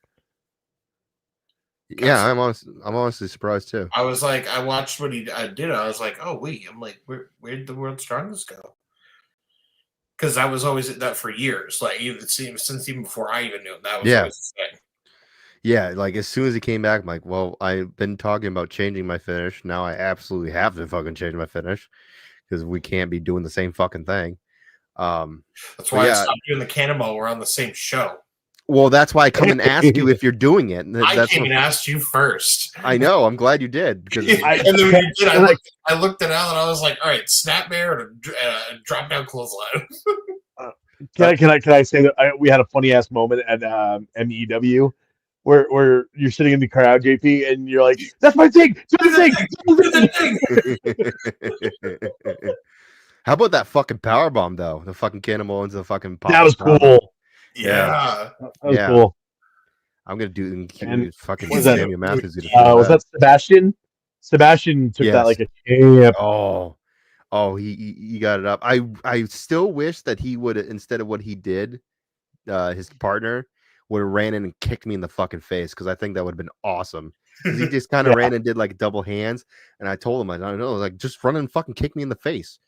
Yeah, I'm honestly surprised too. I was like, I watched what I did. I was like, oh wait, I'm like, where did the World's Strongest go? Because that was always that for years. Like since even before I even knew him, that was always the thing. Yeah, like as soon as he came back, I'm like, well, I've been talking about changing my finish. Now I absolutely have to fucking change my finish because we can't be doing the same fucking thing. That's why I stopped doing the cannonball. We're on the same show. Well, that's why I come and ask you if you're doing it. I came and asked you first. I know. I'm glad you did. Because and then when you did, I looked it out and I was like, all right, snap bear and a drop down clothesline. Can I say that we had a funny ass moment at MEW where you're sitting in the crowd, JP, and you're like, "That's my thing, do the thing." How about that fucking power bomb though? The fucking cannonball into the fucking pop. That was cool. Yeah, that was cool. I'm gonna do fucking was Samuel Matthews. Was that Sebastian? Sebastian took that like a champ. Oh, he got it up. I still wish that he would, instead of what he did, his partner would have ran in and kicked me in the fucking face, because I think that would have been awesome. He just kind of ran and did like double hands, and I told him, I don't know, like, just run and fucking kick me in the face.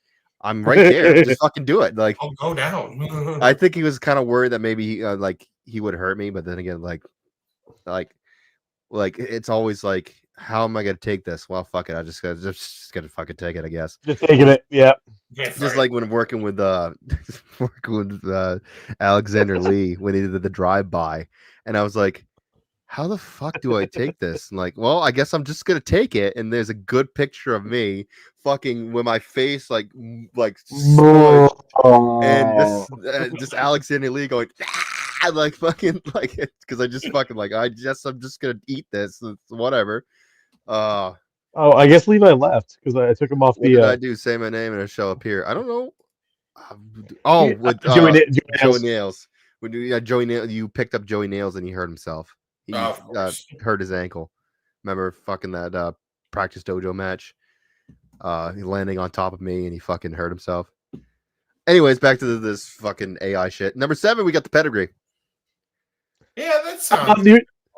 I'm right there. Just fucking do it. Like, I'll go down. I think he was kind of worried that maybe like he would hurt me, but then again, like it's always like, how am I gonna take this? Well, fuck it. I just gotta fucking take it, I guess. Just taking it, yeah. Just like when working with Alexander Lee when he did the drive-by, and I was like, how the fuck do I take this? And like, well, I guess I'm just gonna take it. And there's a good picture of me fucking with my face like smushed, and just Alexander Lee going like fucking like it, because I just fucking like I'm just gonna eat this. It's whatever. I guess Levi left because I took him off what the. Did I do? Say my name and it'll show up here. I don't know. With Joey Nails. When Joey Nails, you picked up Joey Nails and he hurt himself. He hurt his ankle. Remember fucking that practice dojo match? He landing on top of me and he fucking hurt himself. Anyways, back to this fucking AI shit. Number 7, we got the pedigree. Yeah, that sounds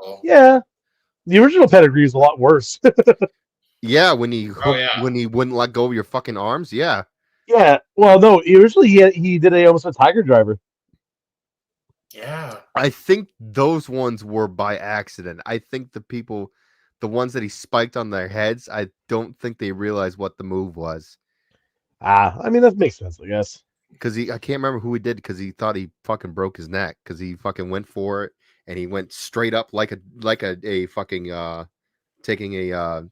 cool. Yeah. The original pedigree is a lot worse. Yeah, when he wouldn't let go of your fucking arms. Yeah. Yeah. Well, no, originally he did almost a tiger driver. Yeah. I think those ones were by accident. I think the ones that he spiked on their heads, I don't think they realized what the move was. I mean, that makes sense, I guess. Because I can't remember who he did, because he thought he fucking broke his neck, because he fucking went for it and he went straight up like a fucking taking a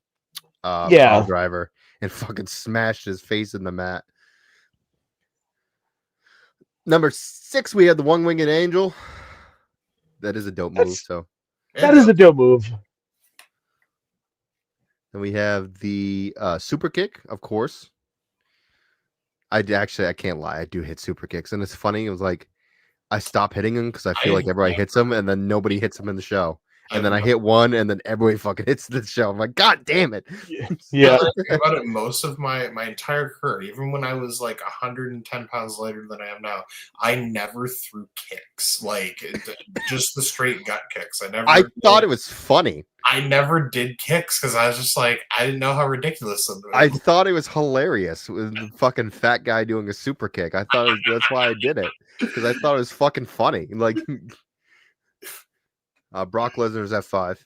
pile driver and fucking smashed his face in the mat. Number 6, we had the one-winged angel. That is a dope move. So that is a dope move. Then we have the super kick, of course. I can't lie. I do hit super kicks, and it's funny. It was like I stop hitting them because I feel like everybody hits them, and then nobody hits them in the show. And then I hit one, and then everybody fucking hits the show. I'm like, God damn it! Yeah. About it, most of my entire career, even when I was like 110 pounds lighter than I am now, I never threw kicks, like just the straight gut kicks. I thought it was funny. I never did kicks because I was just like, I didn't know how ridiculous them were. I thought it was hilarious with the fucking fat guy doing a super kick. I thought that's why I did it, because I thought it was fucking funny. Like. Brock Lesnar's F5.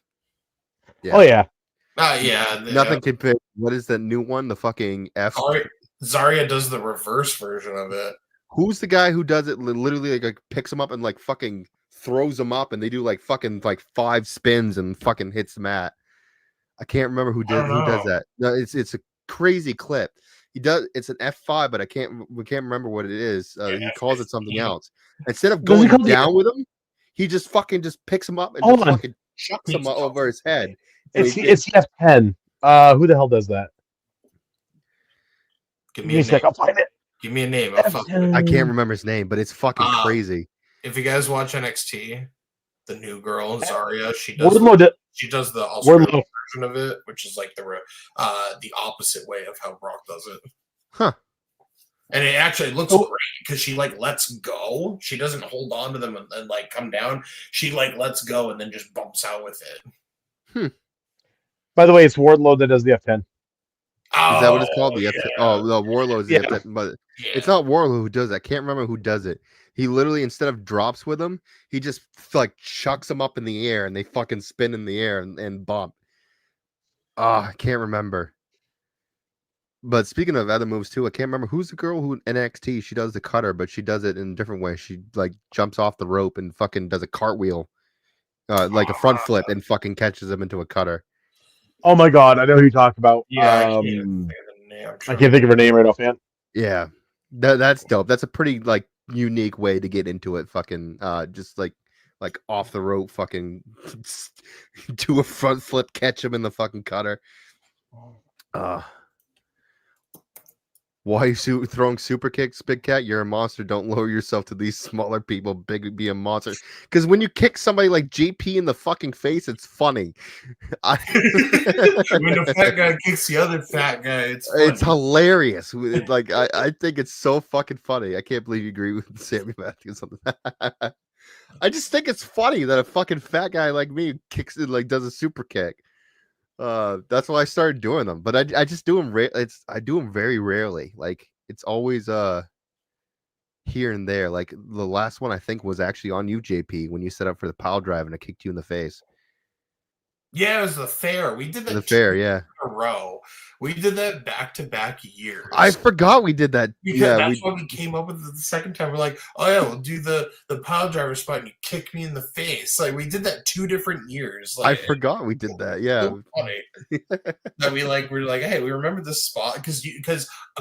Yeah. Oh yeah. Nothing can pick. What is the new one? The fucking F. Zarya does the reverse version of it. Who's the guy who does it? Literally, like picks him up and like fucking throws him up, and they do like fucking like 5 spins and fucking hits the mat. I can't remember who does that. No, it's a crazy clip. He does. It's an F5, but we can't remember what it is. He calls it something else. Instead of going down with him, he just picks him up and just fucking chucks him over his head. It's F10. Who the hell does that? Give me a name. I'll find it. Give me a name. I can't remember his name, but it's fucking crazy. If you guys watch NXT, the new girl Zarya. She does the Australian version of it, which is like the opposite way of how Brock does it. Huh. And it actually looks great because she like lets go. She doesn't hold on to them and like come down. She like lets go and then just bumps out with it. By the way, it's Wardlow that does the F10. Oh, is that what it's called? The F10? Yeah. Oh, no, Warlow's the F10, but it's not Warlow who does it. I can't remember who does it. He literally, instead of drops with him, he just like chucks them up in the air and they fucking spin in the air and bump. I can't remember. But speaking of other moves too, I can't remember who's the girl who in NXT, she does the cutter, but she does it in a different way. She like jumps off the rope and fucking does a cartwheel, like a front flip, and fucking catches him into a cutter. Oh my god, I know who you talk about. Yeah, I can't think of her name right offhand. Yeah, that's dope. That's a pretty like unique way to get into it. Fucking just like off the rope, fucking do a front flip, catch him in the fucking cutter. Why are you throwing super kicks, Big Cat? You're a monster. Don't lower yourself to these smaller people. Big be a monster. Because when you kick somebody like JP in the fucking face, it's funny. When the fat guy kicks the other fat guy, it's hilarious. Like I think it's so fucking funny. I can't believe you agree with Sammy Matthews on that. I just think it's funny that a fucking fat guy like me kicks it, like does a super kick. That's why I started doing them, but I just do them. I do them very rarely. Like it's always here and there. Like the last one I think was actually on you, JP, when you set up for the pile drive and I kicked you in the face. Yeah, it was the fair. We did that the fair, yeah, in a row. We did that back-to-back years. I forgot we did that. Because that's what we came up with the second time. We're like, oh yeah, we'll do the pile driver spot and you kick me in the face. Like we did that 2 different years. Like, I forgot we did that. Yeah. So funny. That we're like, hey, we remember this spot because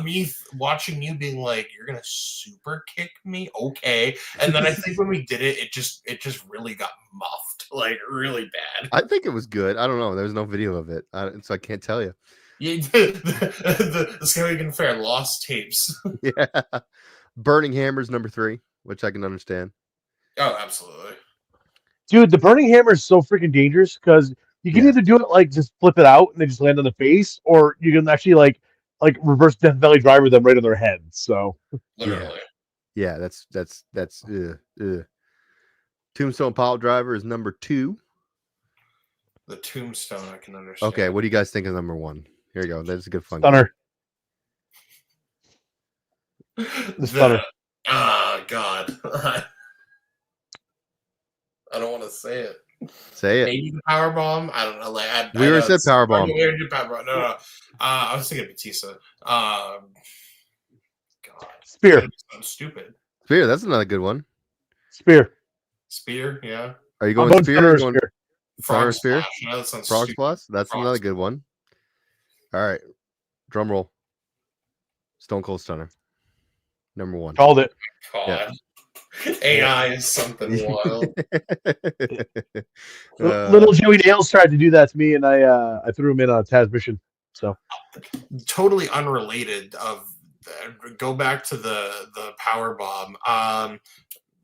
me watching you being like, you're gonna super kick me, okay. And then I think when we did it just really got muffed, like really bad. I think it was good. I don't know. There's no video of it, so I can't tell you. Yeah, the Skeleton Fair lost tapes. Yeah. Burning Hammer's number 3, which I can understand. Oh, absolutely. Dude, the Burning Hammer is so freaking dangerous because you can either do it like just flip it out and they just land on the face, or you can actually like reverse Death Valley driver them right on their head. So literally. Yeah, that's Tombstone Pile Driver is number 2. The Tombstone, I can understand. Okay, what do you guys think of number 1? Here you go. That's a good fun. Stunner. The Stunner. Oh God. I don't want to say it. Say it. Maybe the power bomb. I don't know. Like we already said power bomb. We already did power bomb. No. I was thinking Batista. God. Spear. Stupid. Spear. That's another good one. Spear. Spear. Yeah. Are you going Spear? Or going Frog Spear? No, that sounds Frog stupid. Splash. That's another good one. All right. Drum roll. Stone Cold Stunner. Number 1. Called it. God. Yeah. AI is something wild. Little Joey Nails tried to do that to me, and I threw him in on Taz mission. So totally unrelated. Go back to the power bomb.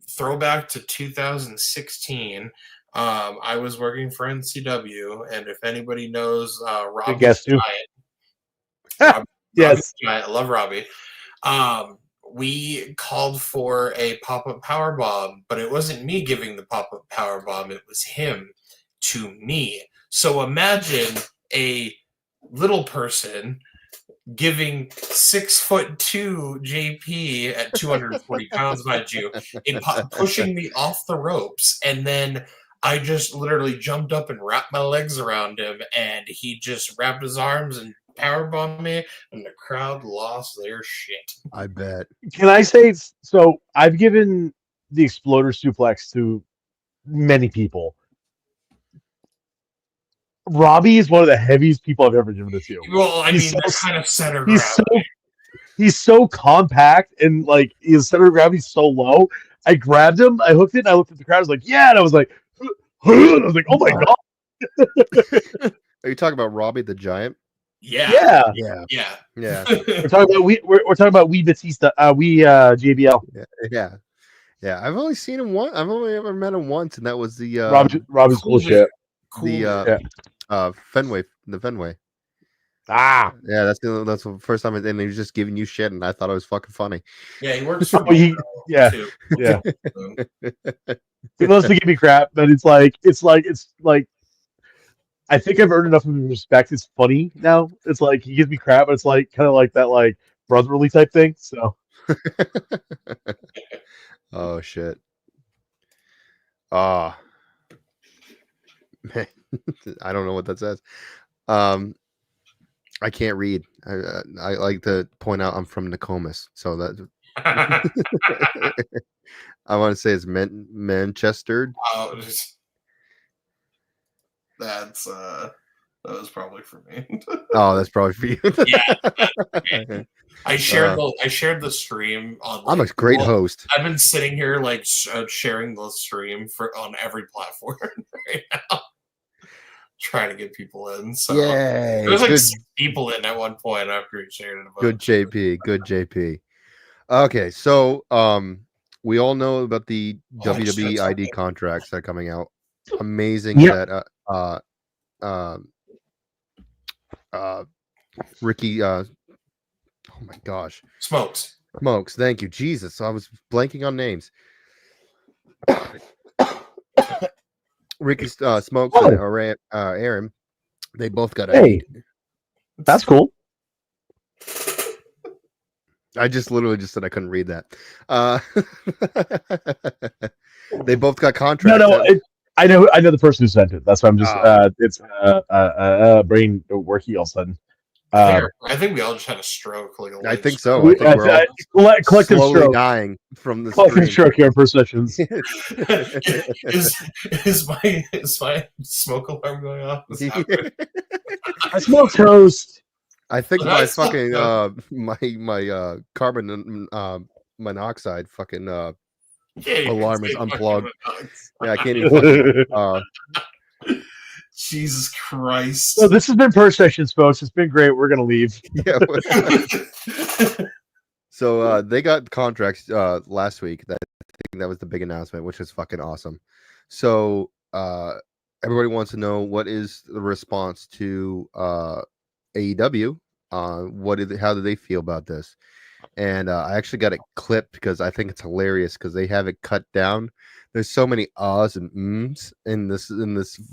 Throwback to 2016. I was working for NCW, and if anybody knows Robbie Giant, yes, I love Robbie. We called for a pop-up power bomb, but it wasn't me giving the pop-up power bomb; it was him to me. So imagine a little person giving 6'2" JP at 240 pounds, mind you, pushing me off the ropes, and then I just literally jumped up and wrapped my legs around him, and he just wrapped his arms and powerbombed me, and the crowd lost their shit. I bet. Can I say so? I've given the exploder suplex to many people. Robbie is one of the heaviest people I've ever given it to. Well, I mean, that's kind of center of gravity. He's so compact, and like his center of gravity is so low. I grabbed him, I hooked it, and I looked at the crowd. I was like, "Yeah," and I was like, "Oh my god!" Are you talking about Robbie the Giant? Yeah. We're talking about we Batista, JBL. Yeah. Yeah, I've only seen him once. I've only ever met him once, and that was the Robbie's cool shit. Fenway, the Fenway. Ah, Yeah, that's the first time, and he was just giving you shit, and I thought it was fucking funny. Yeah, he works for yeah. too. Yeah. He loves to give me crap, but it's like I think I've earned enough of his respect. It's funny now. It's like he gives me crap, but it's like kind of like that like brotherly type thing. So Oh shit. Ah. Man, I don't know what that says. I can't read. I like to point out I'm from Nokomis, so that I want to say it's Manchester. Oh, that was probably for me. Oh, that's probably for you. Yeah, I shared the stream on. I'm a great host. I've been sitting here like sharing the stream on every platform right now, trying to get people in. So Yay, there was like 6 people in at one point after he shared it. Good JP, good JP. Okay, so we all know about the WWE ID contracts that are coming out. Amazing that Ricky oh my gosh. Smokes, thank you. Jesus, I was blanking on names. Ricky Smokes and Aaron, they both got hey, that's cool. I just literally just said I couldn't read that. They both got contracts. No, I know the person who sent it. That's why I'm just it's brain worky all of a sudden. I think we all just had a stroke. Like I think so. I think we're all collective slowly stroke. dying from the collective stroke here for sessions. is my smoke alarm going off? I smoke toast. I think my fucking my carbon monoxide fucking alarm is unplugged. Yeah, I can't even fucking, Jesus Christ. So this has been Purr Sessions, folks. It's been great. We're gonna leave. Yeah. So they got contracts last week. I think that was the big announcement, which is fucking awesome. So everybody wants to know what is the response to AEW. How do they feel about this? And I actually got it clipped because I think it's hilarious because they have it cut down. There's so many ahs and ums in this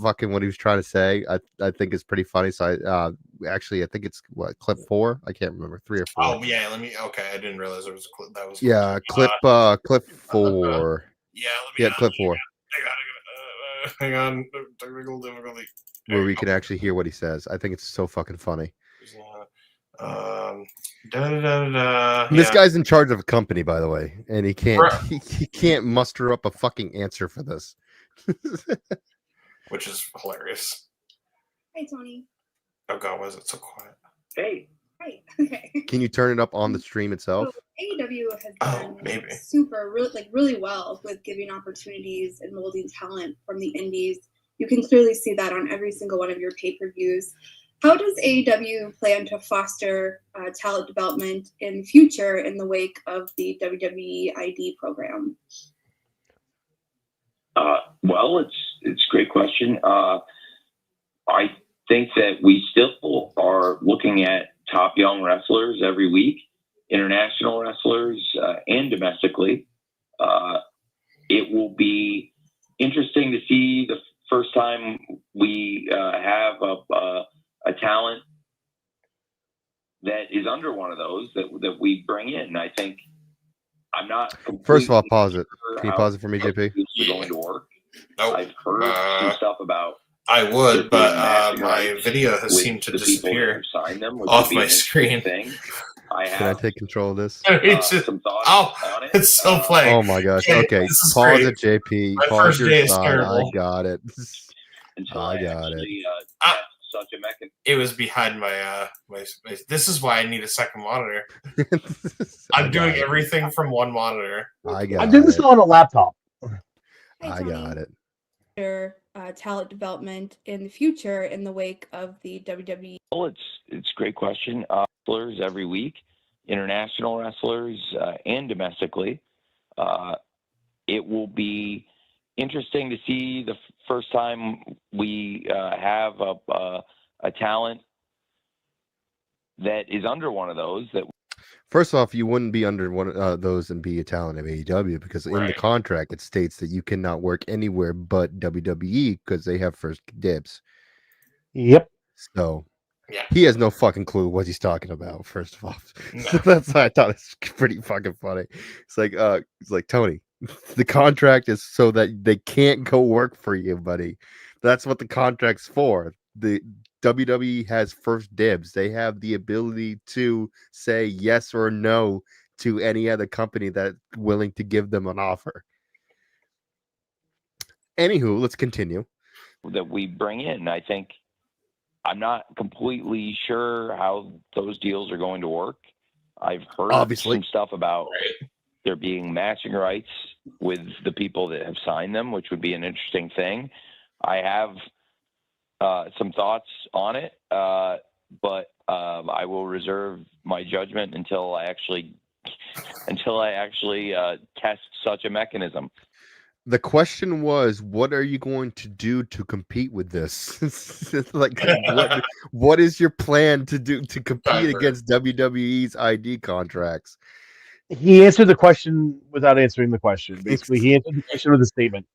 fucking what he was trying to say. I think it's pretty funny. So I think it's what, clip 4? I can't remember, 3 or 4. Oh yeah, okay. I didn't realize there was a clip. That was clip 4. Clip 4. Hang on, technical difficulty. Where we can actually hear what he says. I think it's so fucking funny. This guy's in charge of a company, by the way, and he can't muster up a fucking answer for this, which is hilarious. Hey, Toni. Oh God, why is it so quiet? Hey. Right. Okay. Can you turn it up on the stream itself? So AEW has done really well with giving opportunities and molding talent from the indies. You can clearly see that on every single one of your pay-per-views. How does AEW plan to foster talent development in the future in the wake of the WWE ID program? Well, it's a great question. I think that we still are looking at top young wrestlers every week, international wrestlers and domestically. It will be interesting to see the first time we have a talent that is under one of those that we bring in. I think I'm not. First of all, pause it. Can you pause it for me, JP? Going to work. Nope. I've heard some stuff about. I would, but my video has seemed to disappear off my screen. Can I take control of this? Some thoughts on it. It's still playing. Oh my gosh. Okay, pause it, JP. My pause first your day is side. terrible. I got it. I got it. Such a mechanism. It was behind my This is why I need a second monitor. I'm doing everything from one monitor. I got it. I'm doing this on a laptop. I got it. Talent development in the future in the wake of the WWE. Well, it's a great question. Wrestlers every week, international wrestlers and domestically. it will be interesting to see the first time we have a talent that is under one of those. That First off, you wouldn't be under one of those and be a talent of AEW because in the contract it states that you cannot work anywhere but WWE because they have first dibs. Yep. So he has no fucking clue what he's talking about. First of all, so that's why I thought it's pretty fucking funny. It's like Tony, the contract is so that they can't go work for you, buddy. That's what the contract's for. The WWE has first dibs. They have the ability to say yes or no to any other company that's willing to give them an offer. Anywho, let's continue. That we bring in, I think I'm not completely sure how those deals are going to work. I've heard some stuff about there being matching rights with the people that have signed them, which would be an interesting thing. I have some thoughts on it, but I will reserve my judgment until I actually test such a mechanism. The question was, what are you going to do to compete with this? Like, what is your plan to do to compete against WWE's ID contracts? He answered the question without answering the question. Basically, he answered the question with a statement.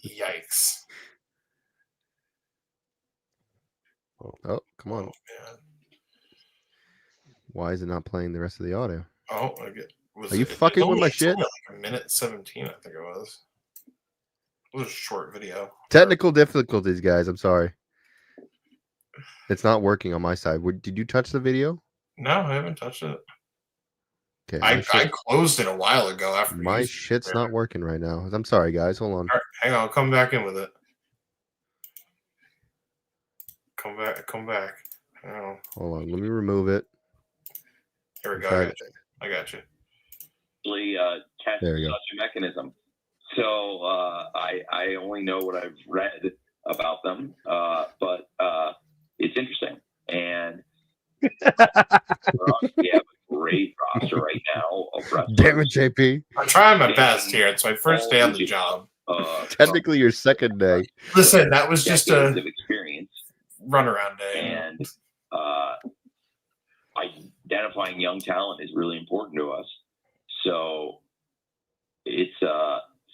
Yikes. Oh, come on. Why is it not playing the rest of the audio? Oh, I get. Are you fucking with my shit? Like a minute 17, I think it was. It was a short video. Technical difficulties, guys. I'm sorry. It's not working on my side. Did you touch the video? No, I haven't touched it. Okay. I closed it a while ago after my shit's not working right now. I'm sorry, guys. Hold on. All right, hang on, I'll come back in with it. Come back. Oh. Hold on, let me remove it. Here we go. I got you. Test such a mechanism. So I only know what I've read about them, but it's interesting. And we have a great roster right now of wrestlers. Damn it, JP. I'm trying my best here. It's my first day on the job. Technically, your second day. Listen, that was just a experience runaround day. And identifying young talent is really important to us. So it's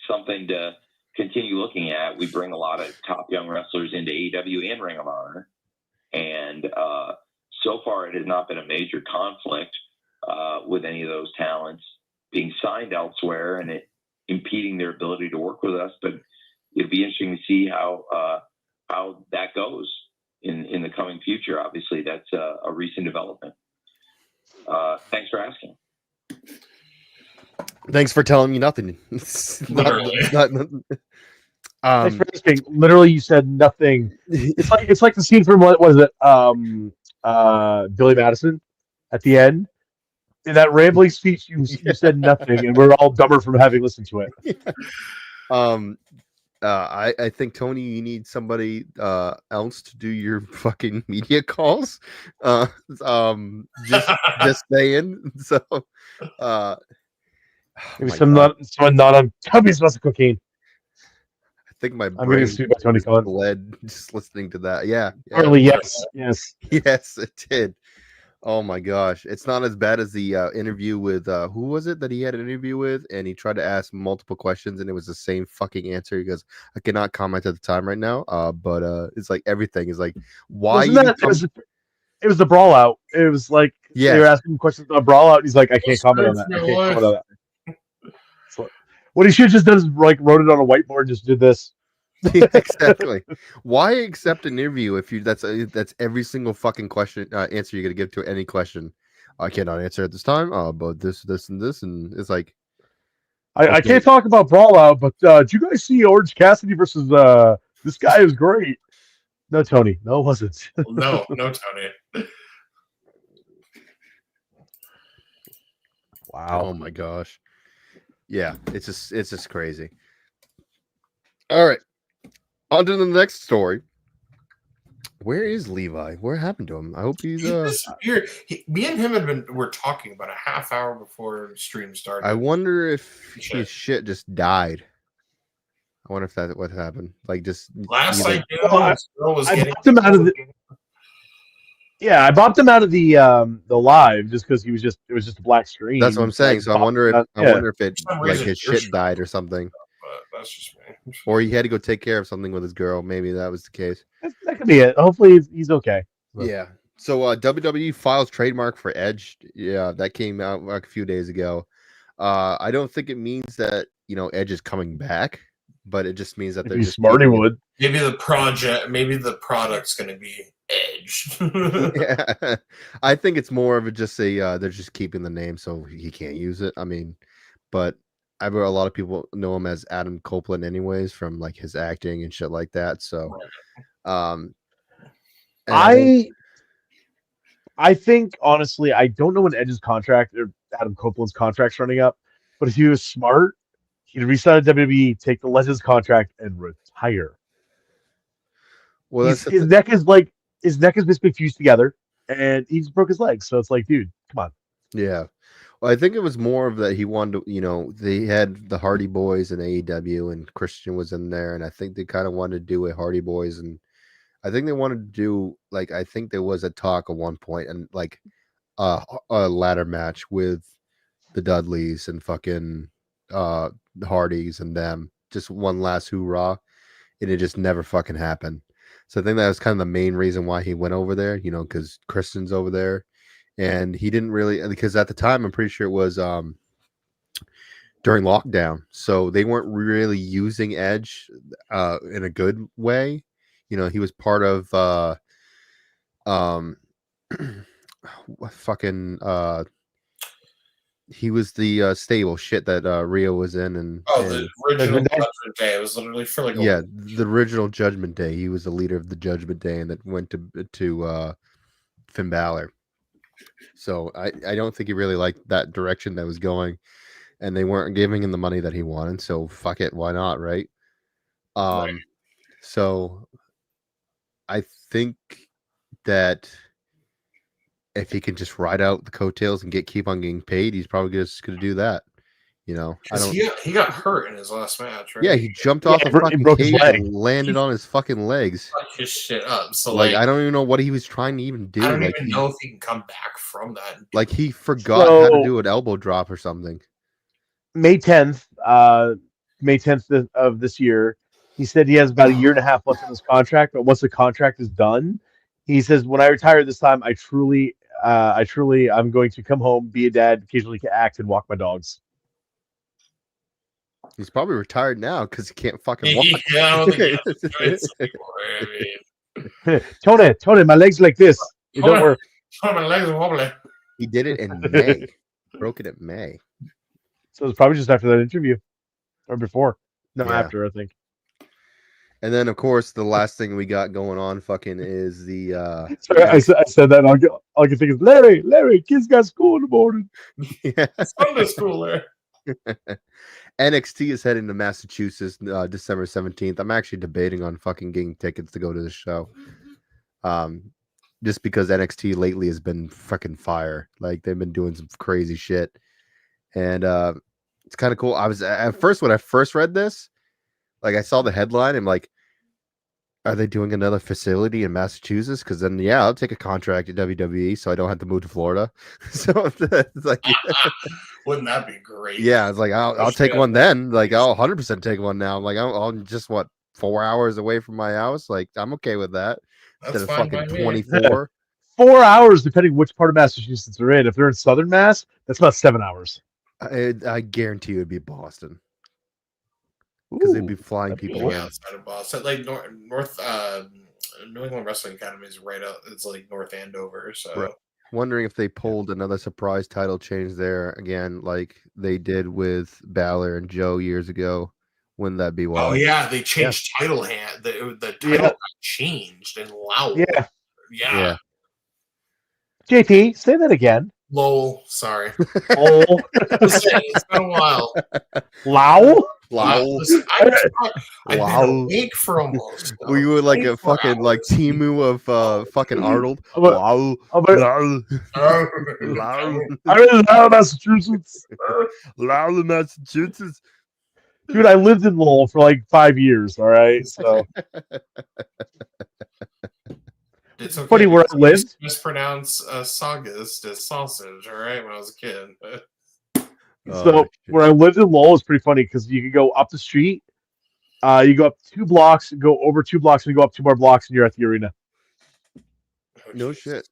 something to continue looking at. We bring a lot of top young wrestlers into AEW and Ring of Honor. And so far, it has not been a major conflict with any of those talents being signed elsewhere and it impeding their ability to work with us. But it'll be interesting to see how that goes in the coming future. Obviously, that's a recent development. Thanks for asking. Thanks for telling me nothing. Literally. Thanks for asking. Literally, you said nothing. It's like the scene from what was it? Billy Madison at the end. In that rambling speech, you said nothing, and we're all dumber from having listened to it. I think, Tony, you need somebody else to do your fucking media calls. Just saying. So, maybe someone not on Tubby's lots of cocaine. I think my I'm brain getting sued by Tony Khan. bled just listening to that. Yeah. Early, yes. Yes, it did. Oh my gosh, it's not as bad as the interview with who was it that he had an interview with, and he tried to ask multiple questions, and it was the same fucking answer. He goes, "I cannot comment at the time right now." But it's like everything is like, why? It was the brawl out. It was like they were asking questions about brawl out. And he's like, "I can't comment on that. I can't comment on that." So, what he should have just done is like wrote it on a whiteboard, and just did this. Exactly. Why accept an interview if that's every single fucking question answer you're gonna give to any question? I cannot answer at this time. But this, and this, and it's like I can't talk about brawl out. But did you guys see Orange Cassidy versus this guy? Is great. No, Tony. No, it wasn't. No, Tony. Wow. Oh my gosh. Yeah, it's just crazy. All right. On to the next story. Where is Levi? What happened to him? I hope he's He disappeared. Me and him were talking about a half hour before stream started. I wonder if his shit just died. I wonder if that's what happened. Like just last I knew, I bopped him out of the. Yeah, I bopped him out of the live just because it was just a black screen. That's what I'm saying. So I wonder if it like his shit died or something. But that's just me. Or he had to go take care of something with his girl. Maybe that was the case. That could be it. Hopefully he's okay. Yeah. So WWE files trademark for Edge. Yeah, that came out like a few days ago. I don't think it means that Edge is coming back, but it just means that they're just smart. He would. Maybe the product's going to be Edge. Yeah, I think it's more of they're just keeping the name so he can't use it. I mean, but a lot of people know him as Adam Copeland anyways from like his acting and shit like that. So, I think honestly, I don't know when Edge's contract or Adam Copeland's contract's running up, but if he was smart, he'd resign at WWE, take the Legends contract, and retire. Well, his neck is basically fused together, and he's broke his leg. So it's like, dude, come on. Yeah. Well, I think it was more of that he wanted to, they had the Hardy Boys in AEW, and Christian was in there, and I think they kind of wanted to do a Hardy Boys, and I think they wanted to do I think there was a talk at one point, and like a ladder match with the Dudleys and fucking the Hardys and them, just one last hoorah, and it just never fucking happened. So I think that was kind of the main reason why he went over there, because Christian's over there. And he didn't really, because at the time, I'm pretty sure it was during lockdown. So they weren't really using Edge in a good way. He was part of he was the stable shit that Rio was in. The original Judgment Day. It was literally for like the original Judgment Day. He was the leader of the Judgment Day, and that went to Finn Balor. So I don't think he really liked that direction that was going, and they weren't giving him the money that he wanted. So fuck it, why not, right? Right. So I think that if he can just ride out the coattails and keep on getting paid, he's probably just going to do that. He got hurt in his last match, right? Yeah, he jumped off the fucking cage and landed on his fucking legs. Fucked his shit up. So I don't even know what he was trying to even do. I don't even know if he can come back from that. Like he forgot how to do an elbow drop or something. May 10th of this year, he said he has about a year and a half left in his contract. But once the contract is done, he says, "When I retire this time, I'm going to come home, be a dad, occasionally act, and walk my dogs." He's probably retired now because he can't fucking walk. Yeah, I don't think Toni, my legs like this. It don't work. My legs are wobbly. He did it in May. Broke it in May. So it's probably just after that interview, or before. No, after, I think. And then, of course, the last thing we got going on fucking is the... Sorry, I said that, and all I can think is, Larry, kids got school in the morning. Yeah. Sunday school there. NXT is heading to Massachusetts December 17th. I'm actually debating on fucking getting tickets to go to the show. Just because NXT lately has been fucking fire. Like, they've been doing some crazy shit. And it's kind of cool. I was at first, when I first read this, like I saw the headline, I'm like, are they doing another facility in Massachusetts? Because then, I'll take a contract at WWE, so I don't have to move to Florida. So it's like, wouldn't that be great? Yeah, it's like I'll take one then. Like I'll 100% take one now. I'm like I'm just 4 hours away from my house. Like I'm okay with that. That's instead of fucking 24. 4 hours, depending which part of Massachusetts they're in. If they're in Southern Mass, that's about 7 hours. I guarantee it would be Boston. Because they'd be flying people outside of Boston, like North New England Wrestling Academy is right out. It's like North Andover. So right. Wondering if they pulled another surprise title change there again, like they did with Balor and Joe years ago. Wouldn't that be wild? Oh yeah, they changed title hand. The title got changed and loud. Yeah. JP, say that again. Lol, sorry. Oh, it's been a while. Lao? Lol. Listen, I've been Wow. awake for almost. We were like a 24 fucking like hours. Timu of fucking Arnold. I'm Lol. Lol. I'm in Massachusetts. Lol, Massachusetts. Dude, I lived in Lowell for like 5 years. All right, so It's okay. funny where I lived. Mispronounce sagas as sausage. All right, when I was a kid. So where I lived in Lowell is pretty funny because you could go up the street, you go up 2 blocks, go over 2 blocks, and you go up 2 more blocks, and you're at the arena. No shit.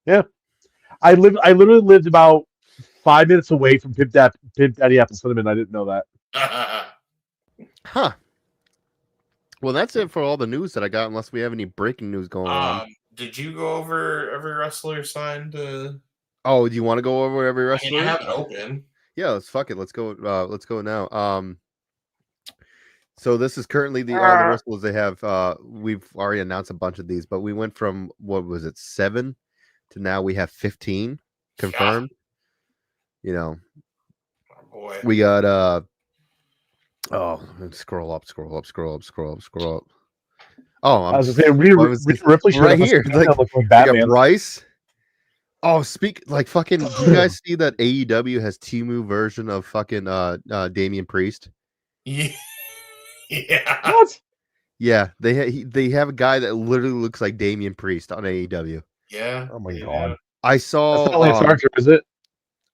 Yeah, I literally lived about 5 minutes away from Pimp Daddy Apple Cinnamon. I didn't know that. Huh. Well, that's it for all the news that I got, unless we have any breaking news going on. Did you go over every wrestler signed? Oh, do you want to go over every I wrestler? mean, I have it open. Yeah, let's fuck it. Let's go. Let's go now. So this is currently all the wrestlers they have. We've already announced a bunch of these, but we went from what was it 7 to now we have 15 confirmed. You know, Oh, boy. we got scroll up. Oh, I was gonna say Ripley should right have here. like We got Batman. Bryce. Oh, fucking. Do you guys see that AEW has Timu version of fucking Damian Priest? Yeah. Yeah. What? Yeah, they have a guy that literally looks like Damian Priest on AEW. Yeah. Oh my god. I saw. That's not Lance Archer, is it?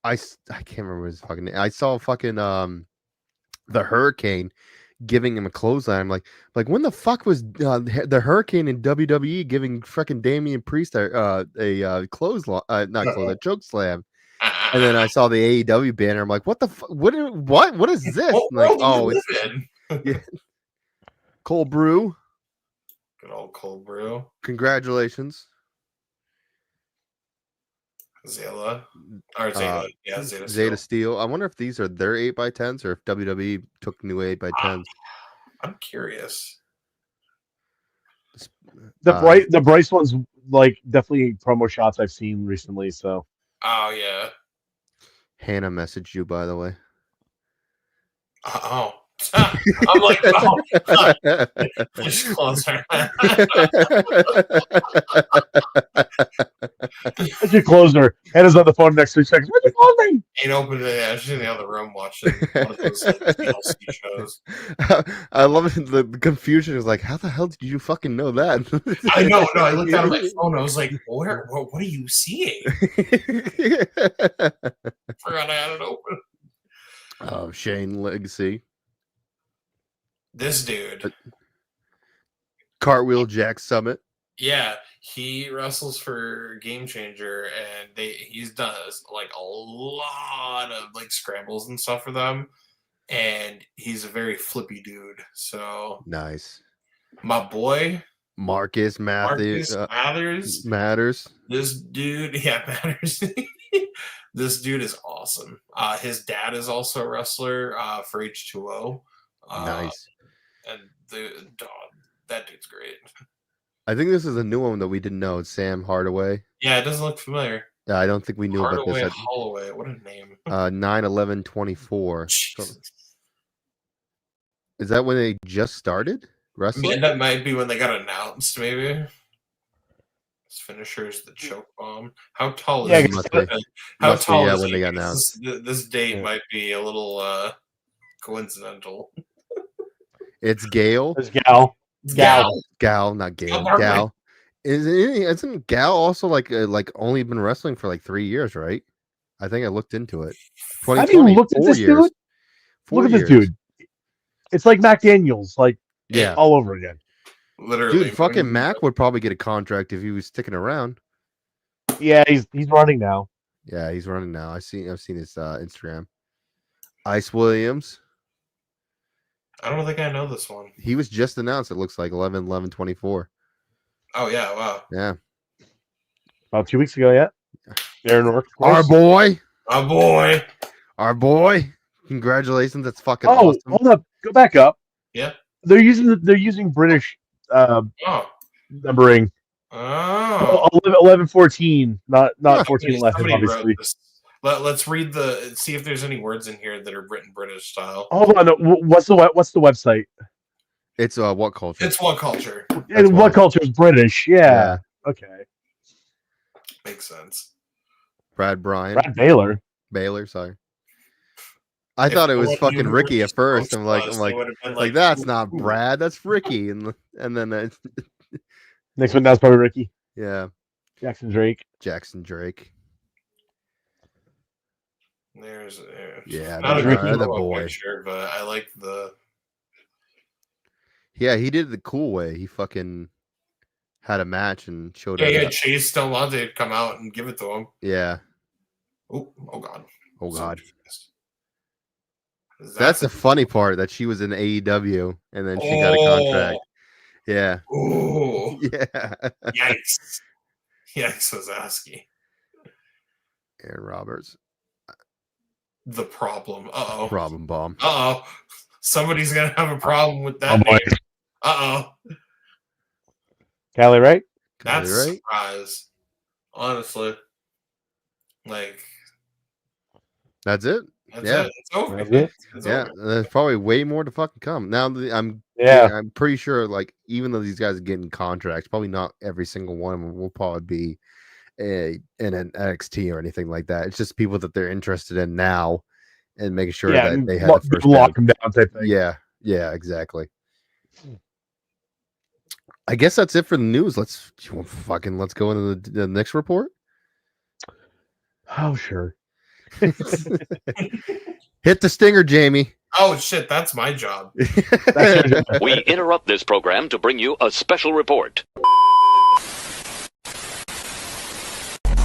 I can't remember his fucking name. I saw fucking the Hurricane giving him a clothesline. I'm like when the fuck was the Hurricane in WWE giving fucking Damian Priest a clothesline, not clothesline, a choke slam. And then I saw the AEW banner. I'm like, what the fuck? What is this? What I'm like, world oh, do you it's live in? yeah. Cold Brew. Good old Cold Brew. Congratulations. Zayla. Or Zayla. Yeah, Zayla. Zeta Steel. I wonder if these are their 8x10s or if WWE took new 8x10s. I'm curious. The Bryce one's like definitely promo shots I've seen recently. So Oh, yeah. Hannah messaged you, by the way. Oh. I'm like, oh. Just close her. she closed her. Hannah's on the phone next 3 seconds. Where'd you close me? Ain't open it. Yeah, she's in the other room watching one of those like, DLC shows. I love it. The confusion is like, how the hell did you fucking know that? I know. No, I looked down at my phone. I was like, what are you seeing? Forgot I had it open. Oh, Shane Legacy. This dude. Cartwheel Jack Summit. Yeah, he wrestles for Game Changer, and he's done like a lot of like scrambles and stuff for them, and he's a very flippy dude. So nice, my boy Marcus Mathers. Matters. This dude, yeah, Matters. This dude is awesome. His dad is also a wrestler for H2O. Nice, and that dude's great. I think this is a new one that we didn't know. It's Sam Hardaway. Yeah, it doesn't look familiar. Yeah, I don't think we knew Hardaway, about this. Holloway, what a name. 9/11/24. So, is that when they just started wrestling? Yeah, that might be when they got announced, maybe. His finisher is the choke bomb. How tall is he? How tall is when he? they got announced. This date might be a little coincidental. It's Gail. It's Gal, not Gail. Gal. Isn't Gal also like only been wrestling for like 3 years, right? I think I looked into it. 2020, looked at this years. dude? Look at this dude. It's like Mac Daniels, like all over again. Literally, dude. Fucking Mac would probably get a contract if he was sticking around. Yeah, he's running now. Yeah, he's running now. I've seen his Instagram. Ice Williams. I don't think I know this one. He was just announced. It looks like 11/11/24. Oh yeah! Wow. Yeah. About 2 weeks ago, yeah. Aaron Rourke. Our boy. Our boy. Congratulations! That's fucking awesome. Hold up. Go back up. Yeah. They're using British numbering. Oh. 11/14, not 14/11, obviously. Let's read see if there's any words in here that are written British style. Hold on. What's the website? It's What Culture. It's What Culture. And What Culture is British. Yeah. Okay. Makes sense. Brad Baylor. Sorry. I thought it was fucking Ricky at first. I'm like, that's not Brad, that's Ricky. And then next one that's probably Ricky. Yeah. Jackson Drake. There's not the boy. Picture, but I like the. Yeah, he did it the cool way. He fucking had a match and showed it. Yeah, Chase still wanted to come out and give it to him. Yeah. Oh God. Oh God. That's the funny part, that she was in AEW and then she got a contract. Yeah. Oh. Yeah. Yikes. Yikes, Wazaski. Aaron Roberts. The problem. Uh-oh. Problem bomb. Uh-oh. Somebody's going to have a problem with that name. Uh-oh. Callie, right? That's a surprise. Honestly. Like. That's it? That's it. It's over. It's over. There's probably way more to fucking come. Now I'm pretty sure, like, even though these guys are getting contracts, probably not every single one of them will probably be in an NXT or anything like that. It's just people that they're interested in now and making sure that they have the first lock them down type thing. Yeah, exactly. I guess that's it for the news. Let's go into the next report. Oh, sure. Hit the stinger, Jamie. Oh shit, that's my job. We interrupt this program to bring you a special report.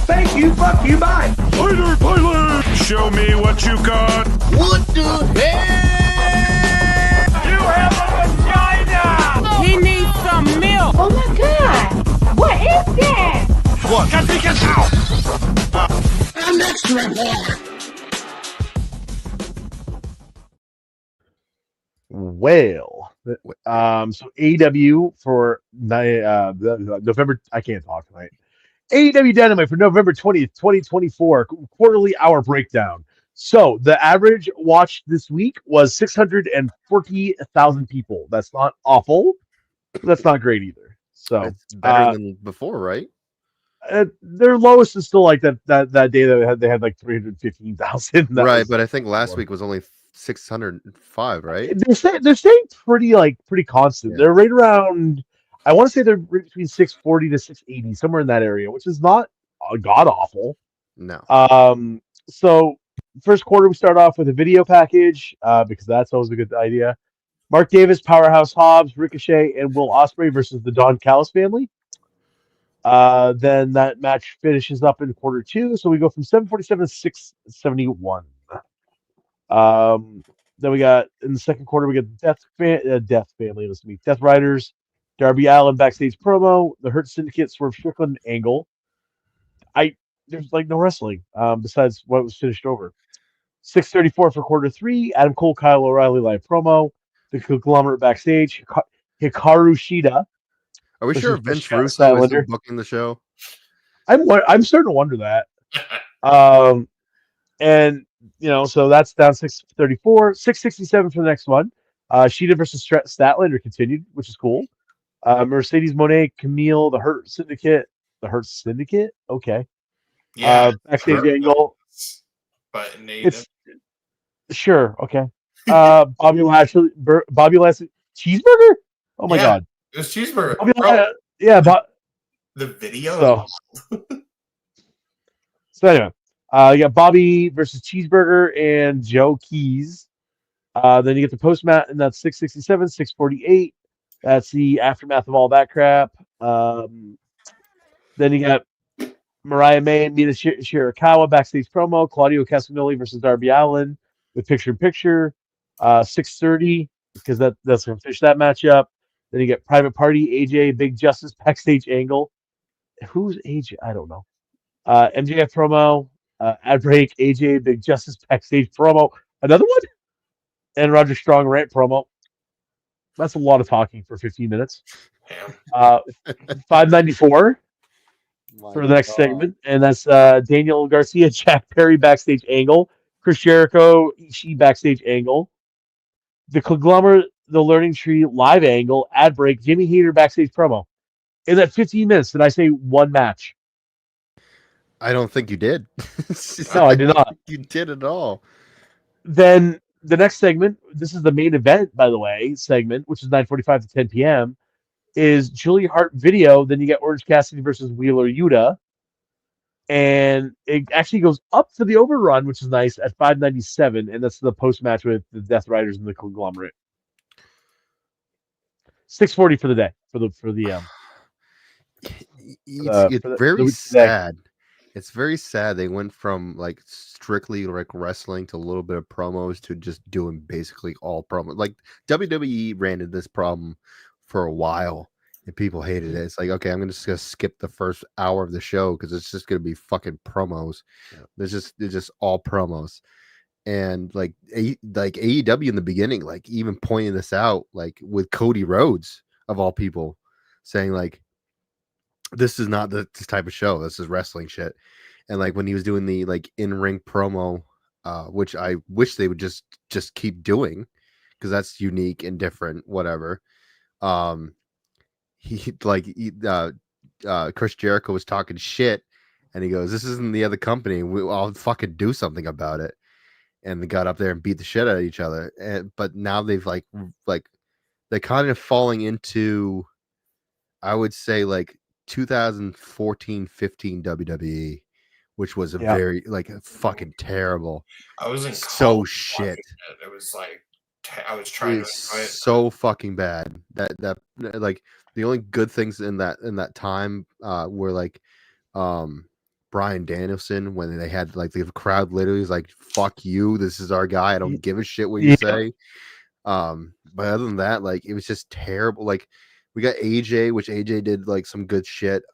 Thank you, fuck you, bye. Later, pilot. Show me what you got. What the hell? You have a vagina. He needs some milk. Oh my God. What is that? What? Can we get out? Our next report. Well, so AEW for November. I can't talk tonight. AEW Dynamite for November 20th, 2024, quarterly hour breakdown. So the average watch this week was 640,000 people. That's not awful. That's not great either. So it's better than before, right? Their lowest is still like that day that they had like 315,000. Right, but I think last week was only 605, right? They're staying pretty constant. They're right around. I want to say they're between 640 to 680, somewhere in that area, which is not god awful. No. So first quarter we start off with a video package because that's always a good idea. Mark Davis, Powerhouse Hobbs, Ricochet, and Will Ospreay versus the Don Callis family. Then that match finishes up in quarter two, so we go from 747 to 671. Then we got in the second quarter we got Death Family. Death Riders, Darby Allin backstage promo, the Hurt Syndicate, Swerve Strickland angle. There's like no wrestling besides what was finished over. 6:34 for quarter three. Adam Cole, Kyle O'Reilly live promo. The Conglomerate backstage. Hikaru Shida. Are we sure Vince Russo is booking the show? I'm starting to wonder that. And so that's down 6:34. 6:67 for the next one. Shida versus Statlander continued, which is cool. Mercedes Moné, Camille, the Hurt Syndicate. The Hurt Syndicate? Okay. Yeah. Backstage angle. But native. Sure, okay. Bobby Lashley cheeseburger? Oh my god. It was cheeseburger. The video. So anyway, you got Bobby versus Cheeseburger and Joe Keys. Then you get the post mat, and that's 6:67, 6:48. That's the aftermath of all that crap. Then you got Mariah May and Mina Shirakawa backstage promo. Claudio Castagnoli versus Darby Allin with picture-in-picture. 6:30 because that's going to finish that matchup. Then you get Private Party, AJ, Big Justice backstage angle. Who's AJ? I don't know. MJF promo, ad break, AJ, Big Justice backstage promo. Another one? And Roger Strong rant promo. That's a lot of talking for 15 minutes. 594. for the next segment, and that's Daniel Garcia, Jack Perry backstage angle, Chris Jericho, Ishii backstage angle, the Conglomerate, the Learning Tree live angle, ad break, Jimmy Hayter backstage promo. In that 15 minutes, did I say one match? I don't think you did. No, I did not. You did at all. Then the next segment, this is the main event, by the way, segment, which is 9:45 to 10 p.m., is Julia Hart video. Then you get Orange Cassidy versus Wheeler Yuta. And it actually goes up for the overrun, which is nice, at 597, and that's the post-match with the Death Riders and the Conglomerate. 640 for the day, It's very sad. It's very sad they went from like strictly like wrestling to a little bit of promos to just doing basically all promos. Like WWE ran into this problem for a while and people hated it. It's like, okay, I'm just gonna skip the first hour of the show because it's just gonna be fucking promos. It's just all promos. And like AEW in the beginning, like even pointing this out, like with Cody Rhodes of all people, saying like, this is not this type of show. This is wrestling shit. And like when he was doing the like in-ring promo, which I wish they would just keep doing because that's unique and different, whatever. Chris Jericho was talking shit and he goes, this isn't the other company. I'll fucking do something about it. And they got up there and beat the shit out of each other. But now they've like they're kind of falling into, I would say, like 2014-15 WWE, which was a very like fucking terrible. I was in so shit. It was like I was trying to enjoy it. So fucking bad. That like the only good things in that time were like Bryan Danielson, when they had like the crowd literally was like, fuck you, this is our guy, I don't give a shit what you say. But other than that, like it was just terrible. Like we got AJ, which AJ did like some good shit.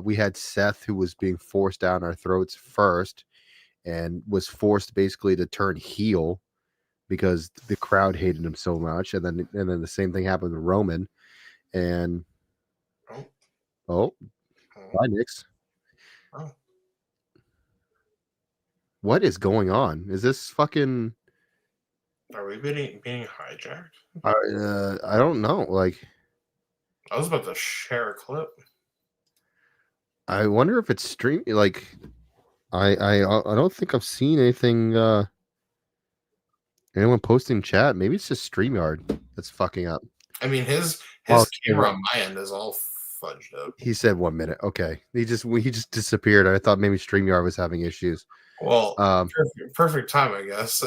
We had Seth, who was being forced down our throats first and was forced basically to turn heel because the crowd hated him so much. And then the same thing happened with Roman. And bye, Nix. What is going on? Is this fucking? Are we being hijacked? I don't know. Like, I was about to share a clip. I wonder if it's streaming. Like, I don't think I've seen anything. Anyone posting chat? Maybe it's just StreamYard that's fucking up. I mean, his camera on my end is all fudged up. He said 1 minute. Okay, he just disappeared. I thought maybe StreamYard was having issues. Well, perfect time, I guess.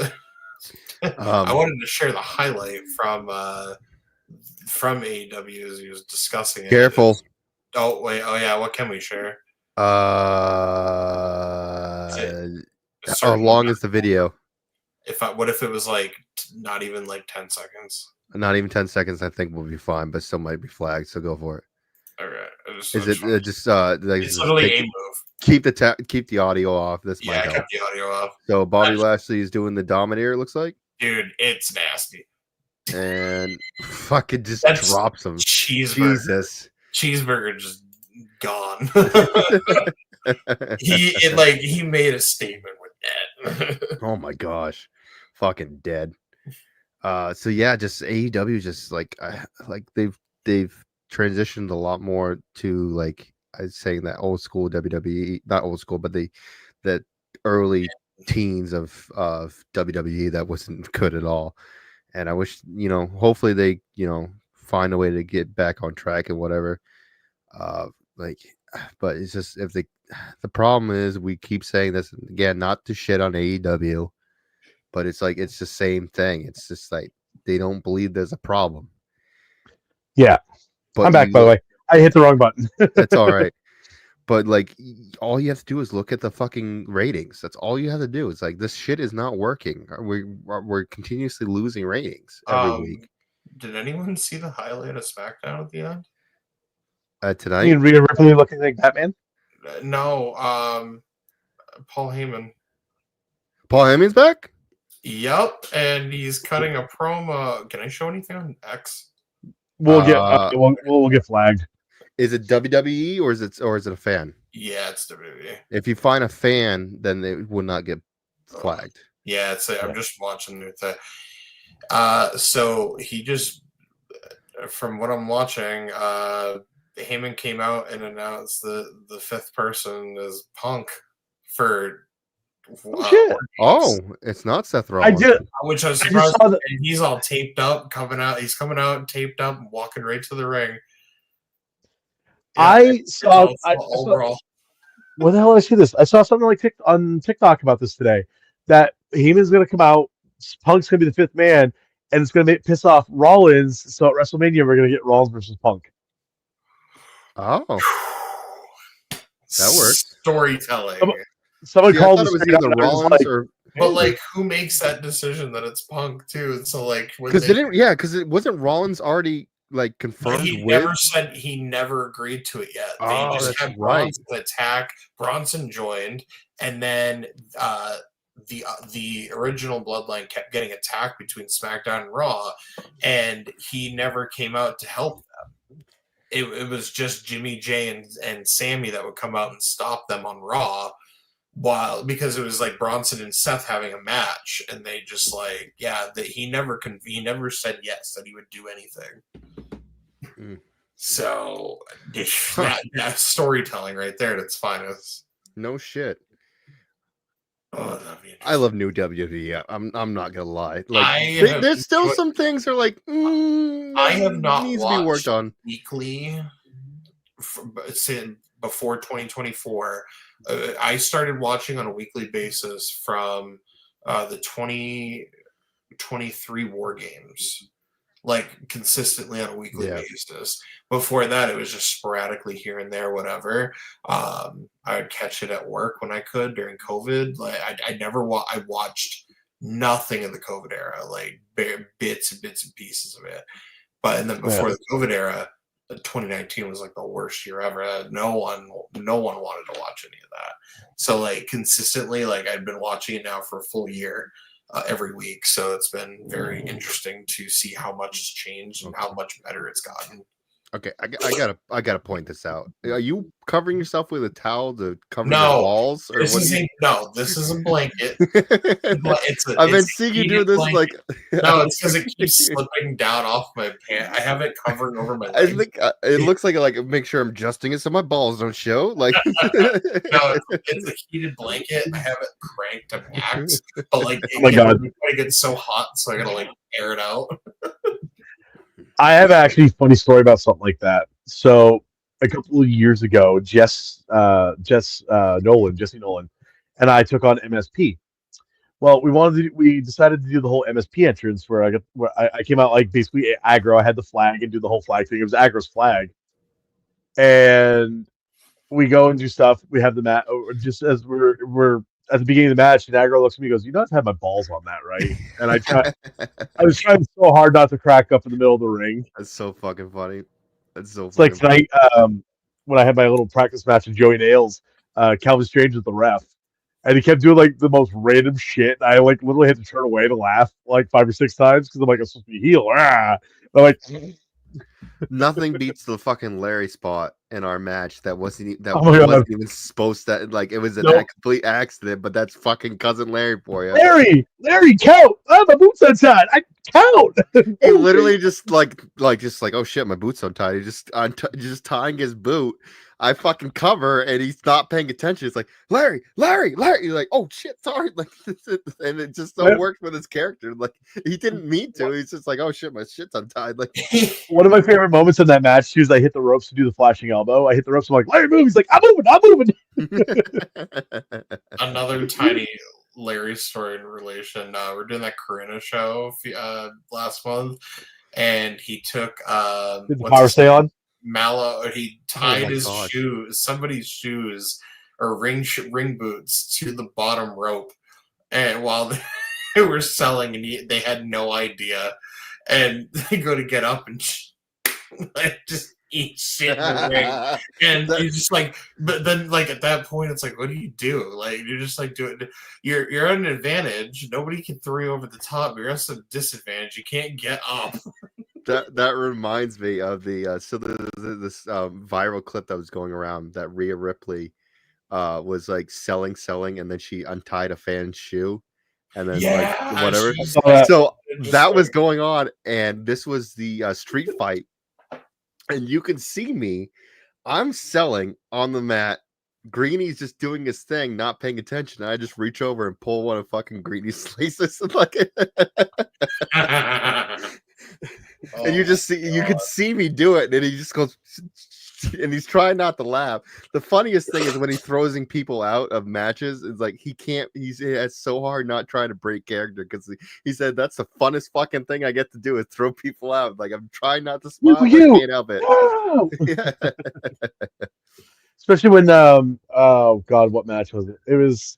I wanted to share the highlight from AEW as he was discussing it. Careful. Oh wait. Oh yeah. What can we share? How long is the video? What if it was like not even like 10 seconds? Not even 10 seconds. I think will be fine, but still might be flagged. So go for it. All right. Is it just like it's literally a move? Keep the audio off. This might help. I kept the audio off. So Bobby Lashley is doing the Dominator. It looks like, dude, it's nasty. And fucking just drops him. Jesus, cheeseburger just gone. he made a statement with that. Oh my gosh, fucking dead. So yeah, just AEW, just like they've transitioned a lot more to like I was saying that old school WWE, not old school, but that early teens of WWE that wasn't good at all. And I wish, hopefully they, find a way to get back on track and whatever. But it's just the problem is we keep saying this again, not to shit on AEW, but it's like it's the same thing. It's just like they don't believe there's a problem. Yeah. But I'm back, by the way. I hit the wrong button. That's all right. But like all you have to do is look at the fucking ratings. That's all you have to do. It's like this shit is not working. We're continuously losing ratings every week. Did anyone see the highlight of SmackDown at the end? Tonight? You mean Rhea Ripley looking like Batman? No, Paul Heyman. Paul Heyman's back? Yep, and he's cutting a promo. Can I show anything on X? We'll get flagged. Is it WWE or is it a fan? Yeah, it's WWE. If you find a fan, then they would not get flagged. Yeah, I'm just watching it. So he just, from what I'm watching, Heyman came out and announced the fifth person is Punk for. Shit! Oh, it's not Seth Rollins. I did, which I was surprised. And he's all taped up, coming out. He's coming out taped up, and walking right to the ring. I saw. Where the hell did I see this? I saw something like on TikTok about this today. That Heyman's going to come out, Punk's going to be the fifth man, and it's going to piss off Rollins. So at WrestleMania, we're going to get Rollins versus Punk. Oh, that works. Storytelling. Someone called it was either Rollins or. But like, who makes that decision that it's Punk too? And so like, because it wasn't Rollins already like confirmed. He never agreed to it yet. They just had Bronson attack. Bronson joined, and then the original Bloodline kept getting attacked between SmackDown and Raw, and he never came out to help them. It was just Jimmy J and Sammy that would come out and stop them on Raw. Because it was like Bronson and Seth having a match, and they just like, he never said yes that he would do anything. So that storytelling right there at its finest. No shit. Oh, I love new WWE. I'm not gonna lie. Like there's still some things that are like I have not needs watched to be worked on weekly before 2024. I started watching on a weekly basis from the 2023 War Games, like consistently on a weekly basis. Before that, it was just sporadically here and there, whatever. I would catch it at work when I could during COVID. Like I watched nothing in the COVID era, like bits and pieces of it. And then before the COVID era, 2019 was like the worst year ever. No one wanted to watch any of that. So like consistently, like I've been watching it now for a full year, every week. So it's been very interesting to see how much has changed and how much better it's gotten. Okay, I gotta point this out. Are you covering yourself with a towel to cover your balls? Or this is a blanket. I've been seeing you do this blanket. No, it's because it keeps slipping down off my pants. I have it covering over my legs. I think it looks like make sure I'm adjusting it so my balls don't show. Like no, it's a heated blanket. I have it cranked to max, but like it gets so hot, so I gotta like air it out. I have actually a funny story about something like that. So a couple of years ago, Jesse Nolan, and I took on MSP. Well, we decided to do the whole MSP entrance where I came out like basically aggro. I had the flag and do the whole flag thing. It was aggro's flag, and we go and do stuff. We have the mat just as we're at the beginning of the match, and Aggro looks at me and goes, "You don't have to have my balls on that, right?" And I was trying so hard not to crack up in the middle of the ring. That's so fucking funny. It's like tonight, when I had my little practice match with Joey Nails, Calvin Strange was the ref, and he kept doing like the most random shit. I like literally had to turn away to laugh like 5 or 6 times because I'm like, I'm supposed to be a heel. I'm like, nothing beats the fucking Larry spot in our match that wasn't even supposed to, like, it was a complete accident, but that's fucking cousin Larry for you. Larry, count. Oh, my boots untied. I count. He literally just like, oh shit, my boot's untied. He just tying his boot. I fucking cover and he's not paying attention. It's like, Larry. You're like, oh shit, sorry. Like, and it just so worked with his character. Like, he didn't mean to. He's just like, oh shit, my shit's untied. Like, one of my favorite moments in that match is I hit the ropes to do the flashing elbow. I hit the ropes. I'm like, Larry, move. He's like, I'm moving. Another tiny Larry story in relation. We're doing that Corinna show last month, and he took did the power stay on? Mallow, he tied somebody's shoes or ring boots to the bottom rope, and while they were selling, and they had no idea, and they go to get up and just eat shit in the ring, and you just like, but then like at that point, it's like, what do you do? Like you're just like doing, you're at an advantage. Nobody can throw you over the top. You're at a disadvantage. You can't get up. That reminds me of the so this viral clip that was going around that Rhea Ripley was like selling, and then she untied a fan's shoe, and then like whatever. So that was going on, and this was the street fight, and you can see me. I'm selling on the mat. Greeny's just doing his thing, not paying attention. I just reach over and pull one of fucking Greeny's laces, like, and you just see, you could see me do it, and he just goes, and he's trying not to laugh. The funniest thing is when he's throwing people out of matches. It's like he can't. It's so hard not trying to break character because he said that's the funnest fucking thing I get to do is throw people out. Like I'm trying not to smile, but I can't help it. Yeah. Especially when oh god, what match was it? It was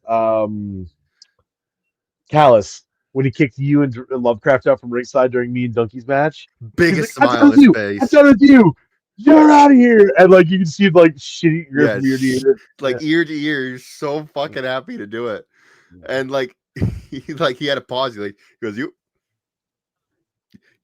Callus when he kicked you and Lovecraft out from ringside during me and Donkey's match. Biggest smile on his face. I'm done with you. You're out of here. And like you can see like shitty ear from ear to ear. Like ear to ear. You're so fucking happy to do it. And like he had a pause. He goes,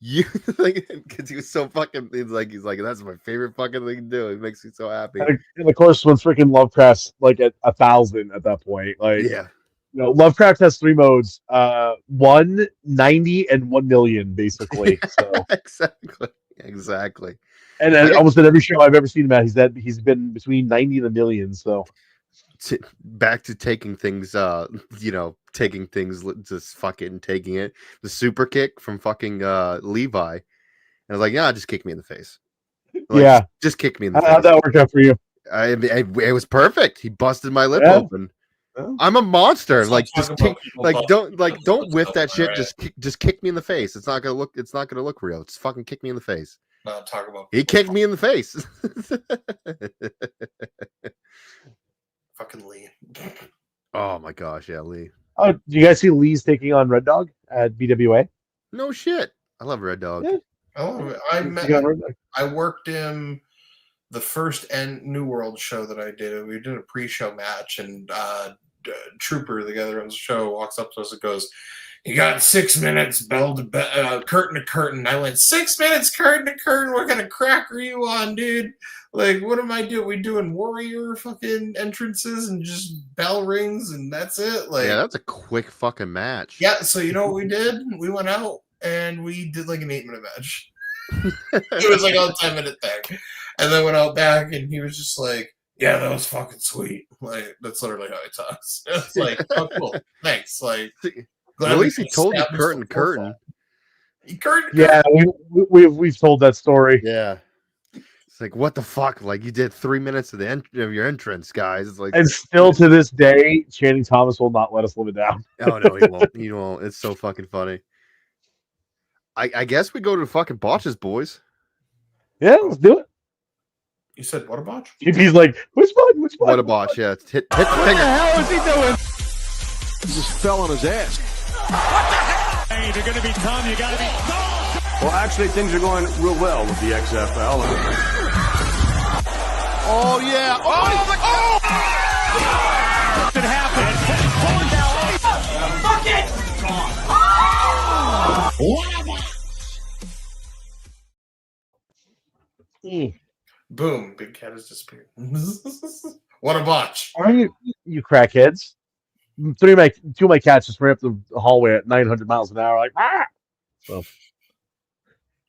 you like because he was so fucking he's like that's my favorite fucking thing to do. It makes me so happy. And of course when freaking Lovecraft's like at 1,000 at that point. Like yeah. You know, Lovecraft has 3 modes, 1, 90, and 1 million, basically. So exactly. And almost at every show I've ever seen him at, he's been between 90 and 1 million. So back to taking things, taking things, just fucking taking it. The super kick from fucking Levi. And I was like, yeah, just kick me in the face. Like, yeah, just kick me in the face. How'd that work out for you? It was perfect. He busted my lip open. I'm a monster. Like just kick, don't whip that shit. Right. Just kick me in the face. It's not gonna look real. Just fucking kick me in the face. Not talk about. He kicked me in the face. Fucking Lee. Oh my gosh, yeah, Lee. Oh, do you guys see Lee's taking on Red Dog at BWA? No shit. I love Red Dog. Yeah. Oh, I worked him the first New World show that I did. We did a pre-show match, and Trooper, the guy that runs the show, walks up to us and goes, "You got 6 minutes, bell to curtain to curtain." I went, 6 minutes, curtain to curtain. What kind of crack are you on, dude? Like, what am I doing? We doing warrior fucking entrances and just bell rings and that's it? Like, yeah, that's a quick fucking match. Yeah, so you know what we did? We went out and we did like an 8-minute match. It was like a 10-minute thing. And then went out back and he was just like, "Yeah, that was fucking sweet." Like, that's literally how he talks. It's like, "Oh, cool. Thanks." Like, at least he told you curtain. Curtain. Yeah, we've told that story. Yeah. It's like, what the fuck? Like, you did 3 minutes of your entrance, guys. It's like, and still to this day, Channing Thomas will not let us live it down. Oh no, he won't. He won't. It's so fucking funny. I guess we go to the fucking botches, boys. Yeah, let's do it. You said what a botch? He's like, which one? Which one? What a botch? Yeah, hit the finger. What the hell is he doing? He just fell on his ass. What the hell? Hey, if you're going to be Tom, you got to be Tom. Well, actually, things are going real well with the XFL. Oh yeah! Oh! It happened. Fuck it! Boom! Big cat has disappeared. What a botch! Are you crackheads? 2 of my cats just ran up the hallway at 900 miles an hour, like ah. So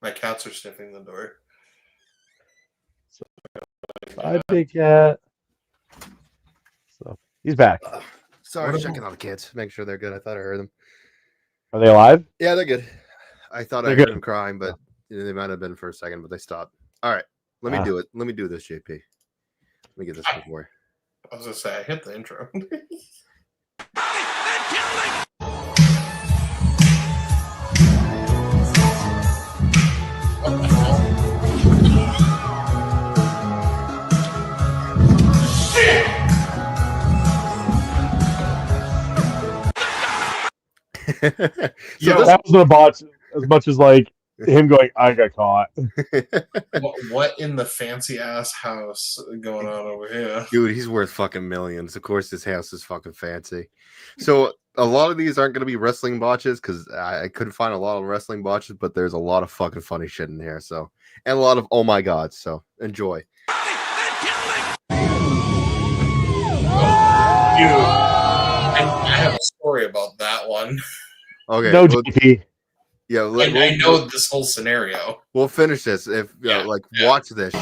my cats are sniffing the door. Hi, big cat. So he's back. Sorry, checking on the kids, make sure they're good. I thought I heard them. Are they alive? Yeah, they're good. I thought I heard them crying, but they might have been for a second, but they stopped. All right, let me do it. Let me do this, JP. Let me get this before. I was gonna say I hit the intro. So that was the botch as much as like Him going, I got caught. What in the fancy ass house going on over here? Dude, he's worth fucking millions. Of course, this house is fucking fancy. So a lot of these aren't going to be wrestling botches because I couldn't find a lot of wrestling botches, but there's a lot of fucking funny shit in here. So, and a lot of oh my god. So enjoy. Dude, I have a story about that one. Okay. No, GP. Yeah, I know this whole scenario. We'll finish this if watch this shit.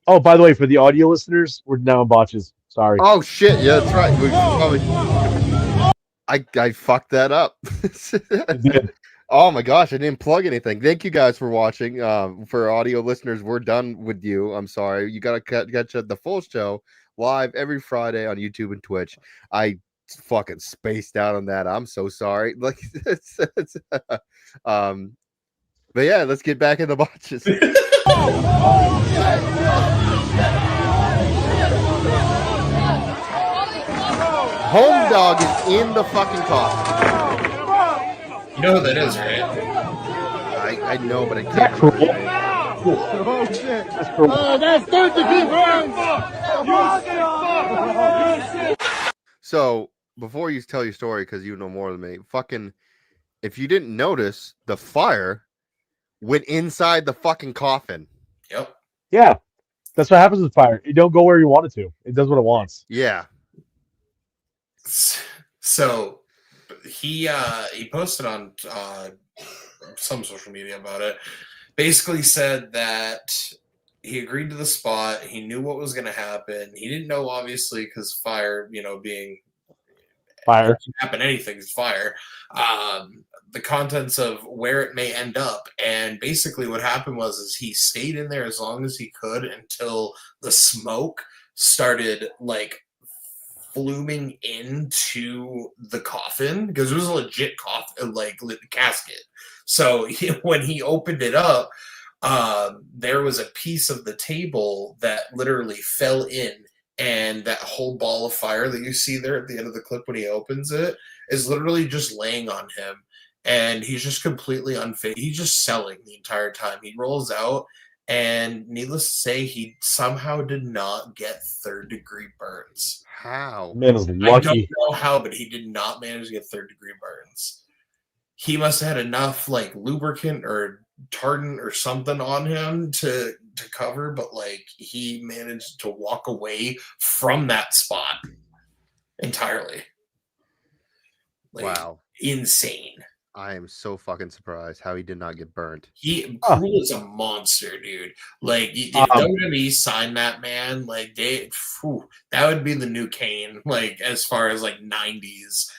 Oh, by the way, for the audio listeners, we're now in botches. Sorry. Oh shit! Yeah, that's right. I fucked that up. Oh my gosh, I didn't plug anything. Thank you guys for watching. For audio listeners, we're done with you. I'm sorry. You gotta catch the full show live every Friday on YouTube and Twitch. I fucking spaced out on that. I'm so sorry. Like, but yeah, let's get back in the botches. Home dog is in the fucking coffin. You know who that is, right? I know, but I can't remember his name. Oh shit! That's cool. That's 30 people. So before you tell your story, because you know more than me, fucking, if you didn't notice, the fire went inside the fucking coffin. Yep. Yeah, that's what happens with fire. You don't go where you want it to. It does what it wants. Yeah. So he posted on some social media about it. Basically said that he agreed to the spot. He knew what was going to happen. He didn't know, obviously, because fire, being fire, can happen. Anything's fire. The contents of where it may end up, and basically what happened was he stayed in there as long as he could until the smoke started fluming into the coffin, because it was a legit coffin, casket. So when he opened it up, there was a piece of the table that literally fell in, and that whole ball of fire that you see there at the end of the clip when he opens it is literally just laying on him, and he's just completely unfazed. He's just selling the entire time. He rolls out, and needless to say, he somehow did not get third-degree burns. How? Man is lucky. I don't know how, but he did not manage to get third-degree burns. He must have had enough lubricant or tartan or something on him to cover, but he managed to walk away from that spot entirely. Wow. Insane. I am so fucking surprised how he did not get burnt. Cruel is a monster, dude. If WWE signed that man, that would be the new Kane. As far as 90s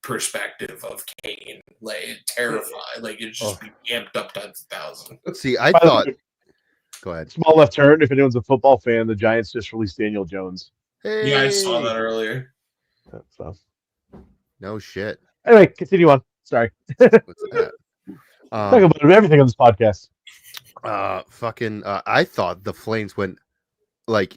perspective of Kane, terrified. It'd just be amped up times 1,000. See, I thought. Go ahead. Small left turn. If anyone's a football fan, the Giants just released Daniel Jones. Hey. Yeah, I saw that earlier. So. No shit. Anyway, continue on. Sorry. What's that? Talk about everything on this podcast. I thought the flames went like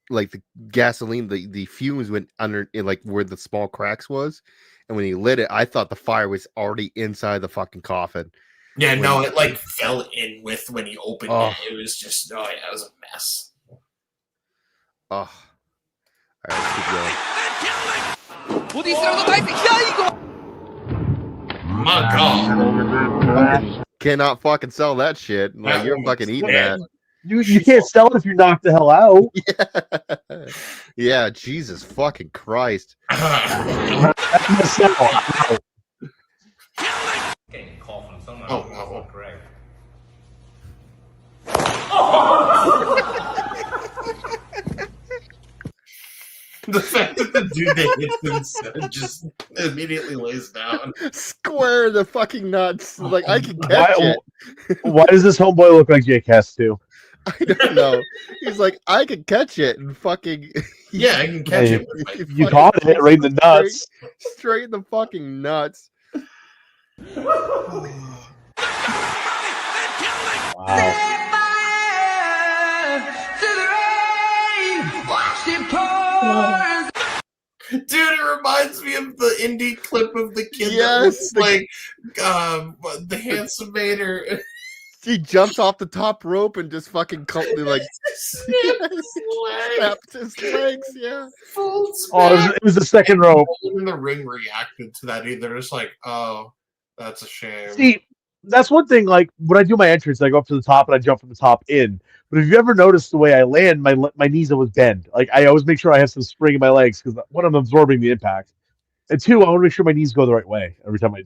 the gasoline, the fumes went under where the small cracks was, and when he lit it, I thought the fire was already inside the fucking coffin. Yeah, no, it fell in with when he opened it. It was just it was a mess. Oh, all right, let's keep going. My God. Cannot fucking sell that shit. You're fucking eating that. You can't sell it if you're knocked the hell out. Yeah, yeah, Jesus fucking Christ. Getting a call from someone. Oh, correct. The fact that the dude that hits him just immediately lays down. Square the fucking nuts. I can catch it. Why does this homeboy look like Jake Hess too? I don't know. He's like, I can catch it and fucking. Yeah, I can catch it. You caught it right in the nuts. Straight in the fucking nuts. Wow. Dude, it reminds me of the indie clip of the kid that Yes, looks like the handsome mater. He jumps off the top rope and just fucking like snapped his legs. Yeah. Oh, it was the second rope. Even the ring reacted to that. They're just like, oh, that's a shame. See, that's one thing. Like when I do my entrance, I go up to the top and I jump from the top in. But if you ever notice the way I land, my knees always bend. Like I always make sure I have some spring in my legs because one, I'm absorbing the impact, and two, I want to make sure my knees go the right way every time I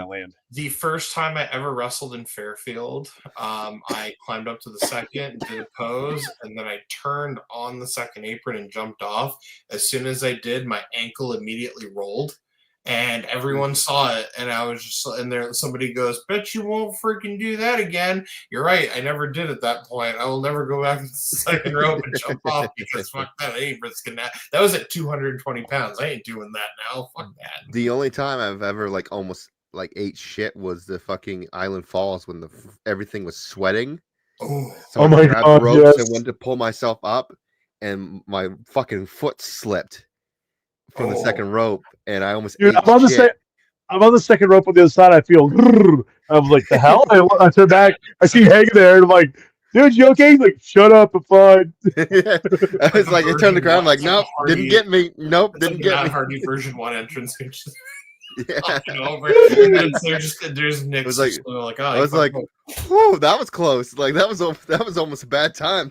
land. The first time I ever wrestled in Fairfield, I climbed up to the second, did a pose, and then I turned on the second apron and jumped off. As soon as I did, my ankle immediately rolled, and everyone saw it. And I was just, and there somebody goes, "Bet you won't freaking do that again." You're right. I never did at that point. I will never go back to the second rope and jump off because fuck that. I ain't risking that. That was at 220 pounds. I ain't doing that now. Fuck that. The only time I've ever like almost like ate shit was the fucking Island Falls when everything was sweating. Oh my God, ropes yes. and went to pull myself up, and my fucking foot slipped from the second rope, and I almost Dude, ate I'm on the second rope on the other side. I feel. I was like, the hell? I turn back. I see you hanging there, and I'm like, dude, you okay? He's like, shit up, I'm fine. I was like, I turned the ground, I'm like, nope, didn't get me. Nope, didn't get me. Hardy version 1 entrance. Yeah. Over. And there's Nix. It was like, oh, I was like, whew, that was close. Like that was almost a bad time.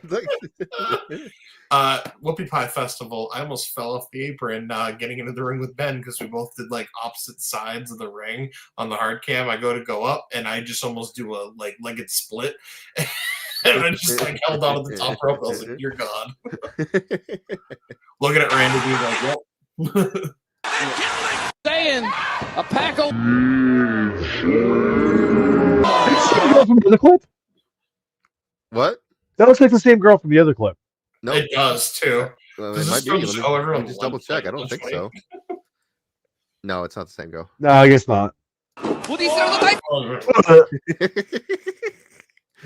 Whoopie Pie Festival. I almost fell off the apron getting into the ring with Ben because we both did like opposite sides of the ring on the hard cam. I go up and I just almost do a like legged split. And I just like held on to the top rope. I was like, "You're gone." Looking at Randy, being like, "Yep." Saying a packle. From the other clip? What? That looks like the same girl from the other clip. No, it does too. It might be. Let me just double check. I don't think so. No, it's not the same girl. No, I guess not.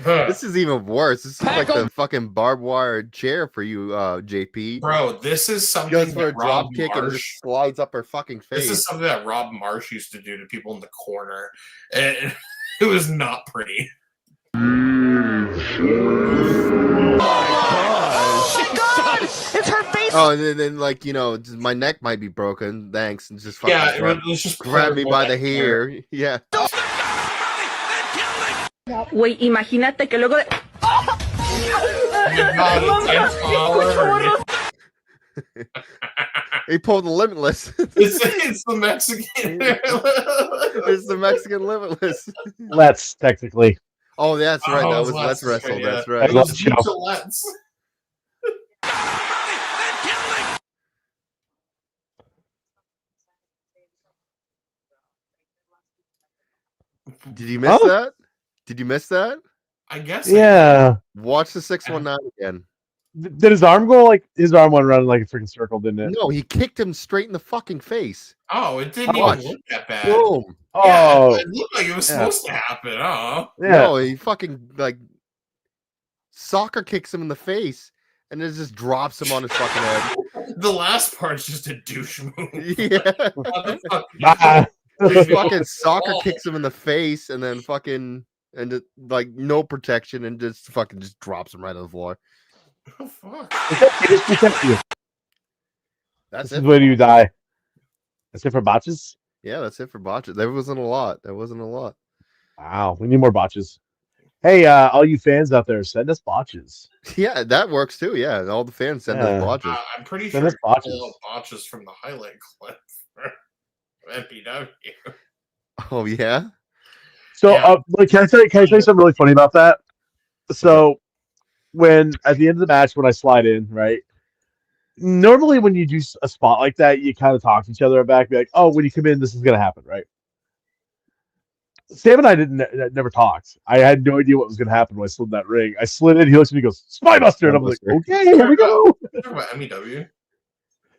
This is even worse. This is like the fucking barbed wire chair for you, JP. Bro, this is something goes for that a drop Rob kick and Marsh, just slides up her fucking face. This is something that Rob Marsh used to do to people in the corner, and it was not pretty. It's her face. Oh, and then like my neck might be broken. Thanks, and just fucking let's just grab me by the hair. Yeah. Güey, imagínate que luego de... He pulled the Limitless. It's the Mexican. It's the Mexican Limitless. Let's technically. Oh, that's right. Oh, That was Let's Wrestle. yeah. That's right. I love the show. Let's. Did you miss that? Did you miss that? I guess. Yeah. Watch the 619 again. Did his arm go like his arm went around like a freaking circle, didn't it? No, he kicked him straight in the fucking face. Oh, it didn't Watch. even look that bad. Boom. Oh. Yeah, it looked like it was supposed to happen. Oh. Yeah. No, he fucking like soccer kicks him in the face and it just drops him on his fucking head. The last part's just a douche move. Yeah. He fucking soccer kicks him in the face and then fucking like no protection and just drops him right on the floor. Oh, fuck. That's This it. is where you die. That's it for botches? Yeah, that's it for botches. There wasn't a lot. Wow, we need more botches. Hey, all you fans out there, send us botches. Yeah, that works too. Yeah, all the fans send us botches. I'm pretty Send sure us botches. pull out botches from the highlight clip for MPW. Oh yeah. So, can I tell you something really funny about that? So, when at the end of the match, when I slide in, right? Normally, when you do a spot like that, you kind of talk to each other back, be like, "Oh, when you come in, this is gonna happen," right? Sam and I never talked. I had no idea what was gonna happen when I slid in that ring. I slid in, he looks at me, and goes, "Spybuster," and I'm like, "Okay, here we go." Talking about MEW.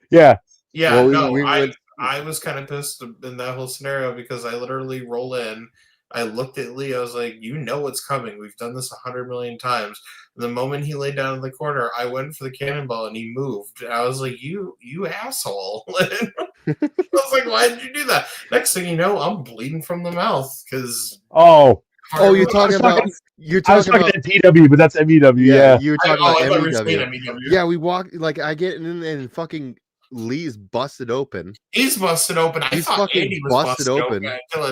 Yeah. Yeah, Well, I was kind of pissed in that whole scenario because I literally roll in, I looked at Lee. I was like, you know what's coming. We've done this 100 million times. The moment he laid down in the corner, I went for the cannonball and he moved. And I was like, you asshole. I was like, why did you do that? Next thing you know, I'm bleeding from the mouth because. Oh, you're talking about. I was talking about PW, but that's MEW. Yeah, you were talking about MEW. MEW. Yeah, we walked. Like I get in and fucking Lee's busted open. He's busted open. I He's thought fucking Andy was busted open.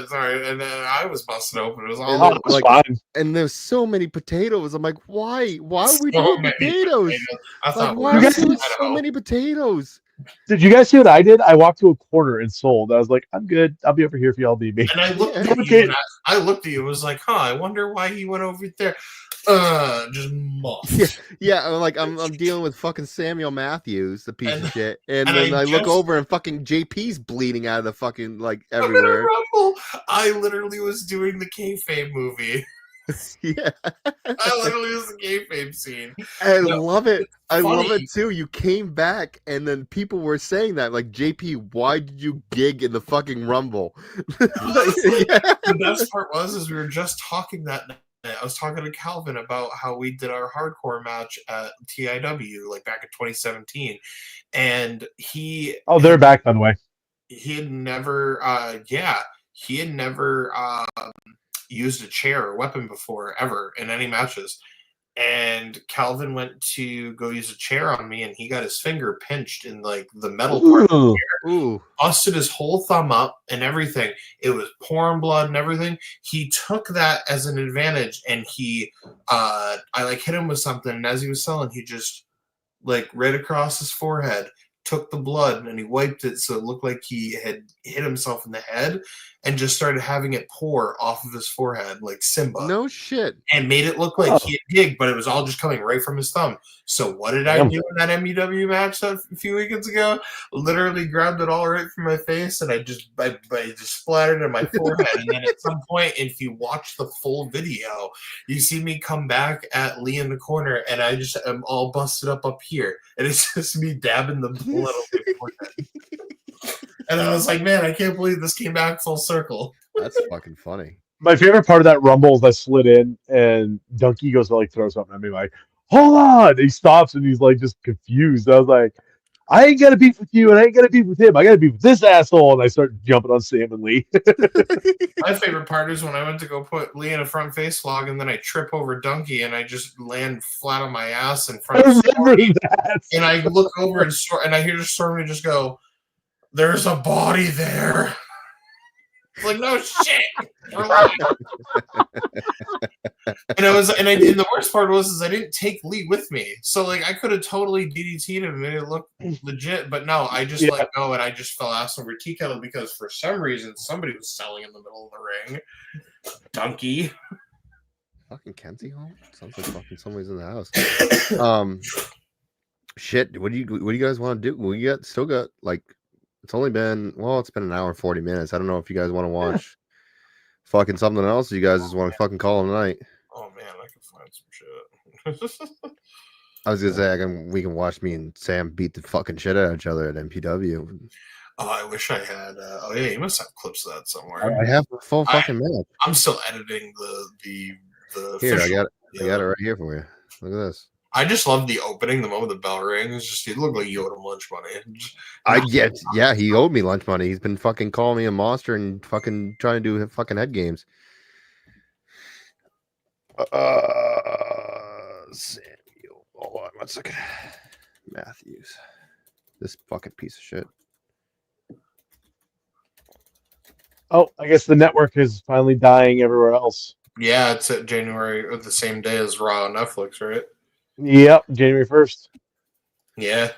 Sorry, and then I was busted open. It was all like, and there's so many potatoes. I'm like, why? Why are we doing potatoes? I thought, why are we doing so many potatoes? Did you guys see what I did? I walked to a corner and sold. I was like, I'm good. I'll be over here if y'all need me. And I looked at you. And I looked at you. and was like, I wonder why he went over there. Just muff. Yeah. I'm dealing with fucking Samuel Matthews, the piece of shit, and then I look over and fucking JP's bleeding out of the fucking everywhere. Rumble. I literally was doing the kayfabe movie. Yeah, I literally was the kayfabe scene. I love it. I love it too. You came back, and then people were saying that, like, JP, why did you gig in the fucking Rumble? The best part was we were just talking that night. I was talking to Calvin about how we did our hardcore match at TIW, like back in 2017, and he. Oh, they're back, by the way. He had never. He had never. Used a chair or weapon before ever in any matches, and Calvin went to go use a chair on me and he got his finger pinched in like the metal part of the chair. Busted his whole thumb up and everything. It was pouring blood and everything. He took that as an advantage and he I hit him with something, and as he was selling, he just right across his forehead took the blood and he wiped it so it looked like he had hit himself in the head and just started having it pour off of his forehead like Simba. No shit. And made it look like he had gigged, but it was all just coming right from his thumb. So what did I do in that MEW match a few weekends ago? Literally grabbed it all right from my face and I just splattered it on my forehead. And then at some point, if you watch the full video, you see me come back at Lee in the corner and I just am all busted up here. And it's just me dabbing the blood on my forehead. And I was like, man, I can't believe this came back full circle. That's fucking funny. My favorite part of that Rumble is I slid in and Donkey goes to throw something at me, like, hold on. And he stops and he's just confused. I was like, I ain't got to beef with you and I ain't got to beef with him. I got to beef with this asshole. And I start jumping on Sam and Lee. My favorite part is when I went to go put Lee in a front face log and then I trip over Donkey and I just land flat on my ass in front of Stormy. And I look over and I hear Stormy just go, there's a body there. Like, no shit. And the worst part was I didn't take Lee with me. So I could have totally DDT'd him and made it look legit, but no, I just let go and I just fell ass over tea kettle because for some reason somebody was selling in the middle of the ring. Donkey. Fucking Kenzie home? Sounds like fucking somebody's in the house. Shit, what do you guys want to do? We still got it's only been it's been an hour and 40 minutes. I don't know if you guys want to watch fucking something else. Or you guys just want to fucking call it a night. Oh man, I can find some shit. I was gonna say we can watch me and Sam beat the fucking shit out of each other at MPW. Oh, I wish I had. You must have clips of that somewhere. I have the full fucking match. I'm still editing the. Here, I got it right here for you. Look at this. I just love the opening, the moment the bell rings. He looked like you owed him lunch money. Yeah, he owed me lunch money. He's been fucking calling me a monster and fucking trying to do fucking head games. Samuel. Hold on 1 second. Matthews. This fucking piece of shit. Oh, I guess the network is finally dying everywhere else. Yeah, it's at January, or the same day as Raw on Netflix, right? Yep, January 1st. Yeah.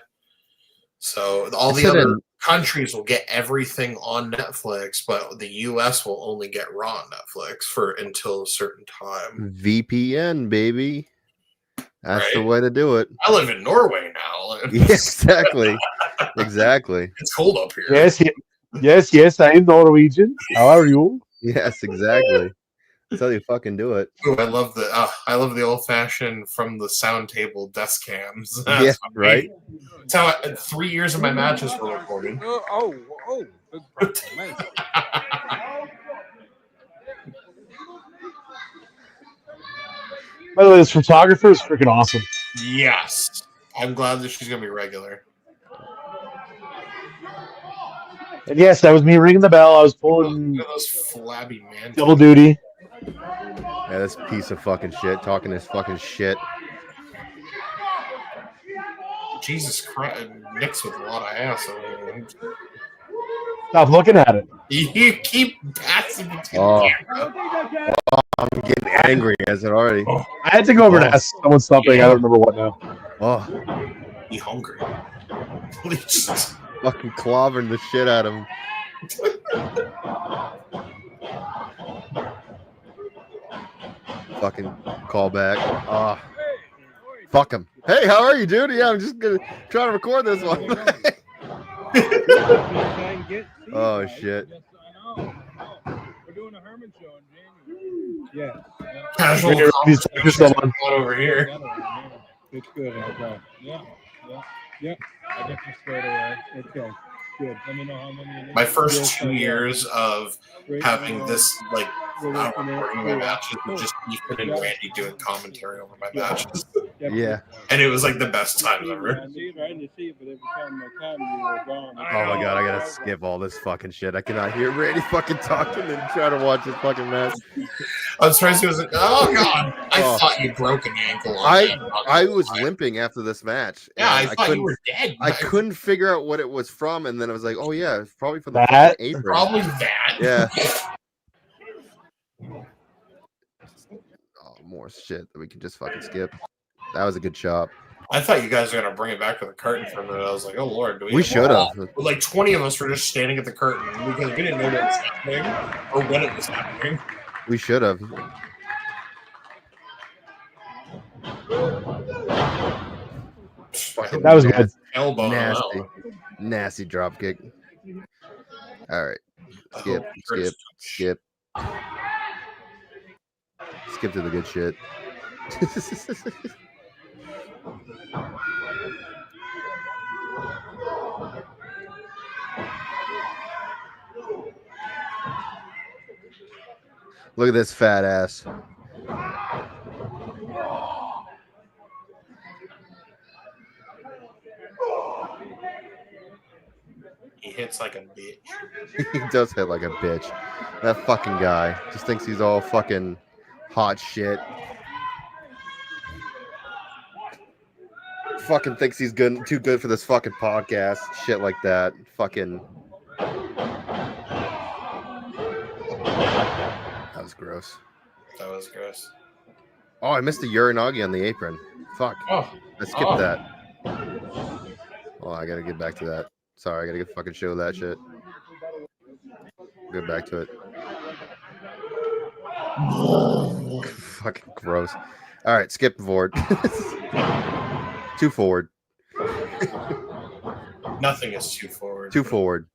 So all the other countries will get everything on Netflix, but the US will only get Raw on Netflix until a certain time. VPN, baby. That's the way to do it. I live in Norway now. Exactly. Exactly. It's cold up here. Yes, I'm Norwegian. How are you? Yes, exactly. That's how you fucking do it. Ooh, I love the old fashioned from the sound table desk cams. Yeah, right. That's how 3 years of my matches were recorded. By the way, this photographer is freaking awesome. Yes. I'm glad that she's going to be regular. And yes, that was me ringing the bell. I was pulling Look at those flabby man. double duty. Yeah, this piece of fucking shit talking this fucking shit. Jesus Christ. Nix with a lot of ass. Stop looking at it. You keep passing between Oh. the camera. Oh, I'm getting angry as it already. I had to go over and ask someone something. I don't remember what now. Oh, Be hungry. Please. fucking clobbering the shit out of him. Fucking call back. Ah, fuck him. Hey, how are you, dude? Yeah, I'm just gonna try to record this one. Oh shit. We're doing a Herman show in January. Yeah. Casual These for someone. over here. It's good. Okay. Yeah. I get you straight away. Okay. Good. Let me know how many. My first 2 years of having this, like, not recording my matches was just Ethan and Randy doing commentary over my matches. Yeah. And it was like the best times ever. I didn't see it, but every time I come, you were gone. Oh my god, I gotta skip all this fucking shit. I cannot hear Randy fucking talking and try to watch this fucking match. I'm surprised he was like, oh god, I thought you broke an ankle on that. I was limping after this match. Yeah, I thought couldn't- you were dead. I couldn't figure out what it was from, and then I was like, oh yeah, it's probably from the That? fucking apron. Probably that. Yeah. Oh, more shit that we can just fucking skip. That was a good chop. I thought you guys were gonna bring it back to the curtain for a minute. I was like, oh lord, do We should have. Like 20 of us were just standing at the curtain because we didn't know what was happening or when it was happening. We should have. That was good. Elbow. Nasty. Nasty drop kick. All right. Skip. Skip to the good shit. Look at this fat ass. He hits like a bitch. He does hit like a bitch. That fucking guy just thinks he's all fucking hot shit. Fucking thinks he's good, too good for this fucking podcast. Shit like that. Fucking. That was gross. That was gross. Oh, I missed the Uranagi on the apron. Fuck. Oh. I skipped that. Oh, I gotta get back to that. Sorry, I gotta get fucking show that shit. Get back to it. Fucking gross. All right, skip forward. Too forward. Nothing is too forward. Too forward.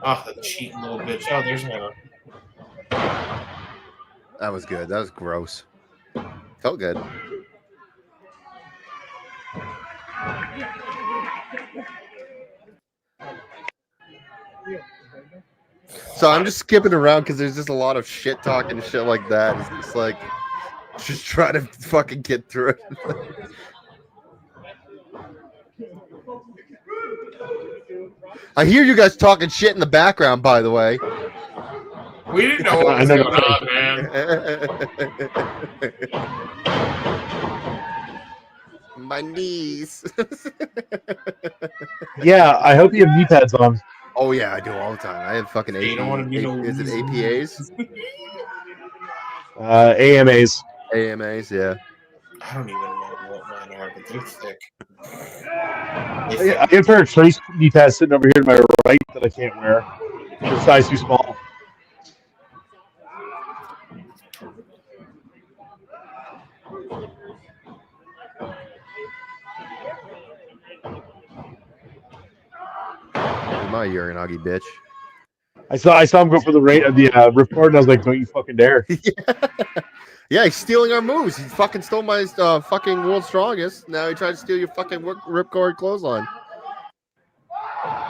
Oh, the cheating little bitch. Oh, there's one. That was good. That was gross. Felt good. So I'm just skipping around because there's just a lot of shit talking and shit like that. It's just like, just try to fucking get through it. I hear you guys talking shit in the background, by the way. We didn't know what was going on, man. My knees. Yeah, I hope you have knee pads on. Oh yeah, I do all the time. I have fucking You don't want to be is it APAs? AMAs. AMAs, yeah. I don't even know what mine are, but they're thick. I have a pair of trace knee pads sitting over here to my right that I can't wear. They're size too small. My Uranagi bitch. I saw him go for the rate of the ripcord, and I was like, "Don't you fucking dare!" Yeah, he's stealing our moves. He fucking stole my fucking world's strongest. Now he tried to steal your fucking ripcord clothesline.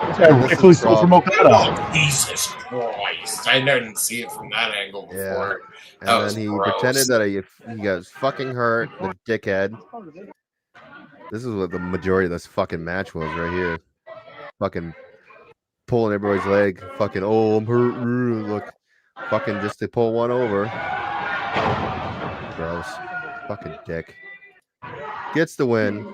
Rightfully so from Okada. Oh, Jesus Christ. I didn't see it from that angle before. And then he pretended that he got fucking hurt, the dickhead. This is what the majority of this fucking match was right here. Fucking pulling everybody's leg. Fucking, oh, I'm hurt. Look. Fucking just to pull one over. Gross. Fucking dick. Gets the win.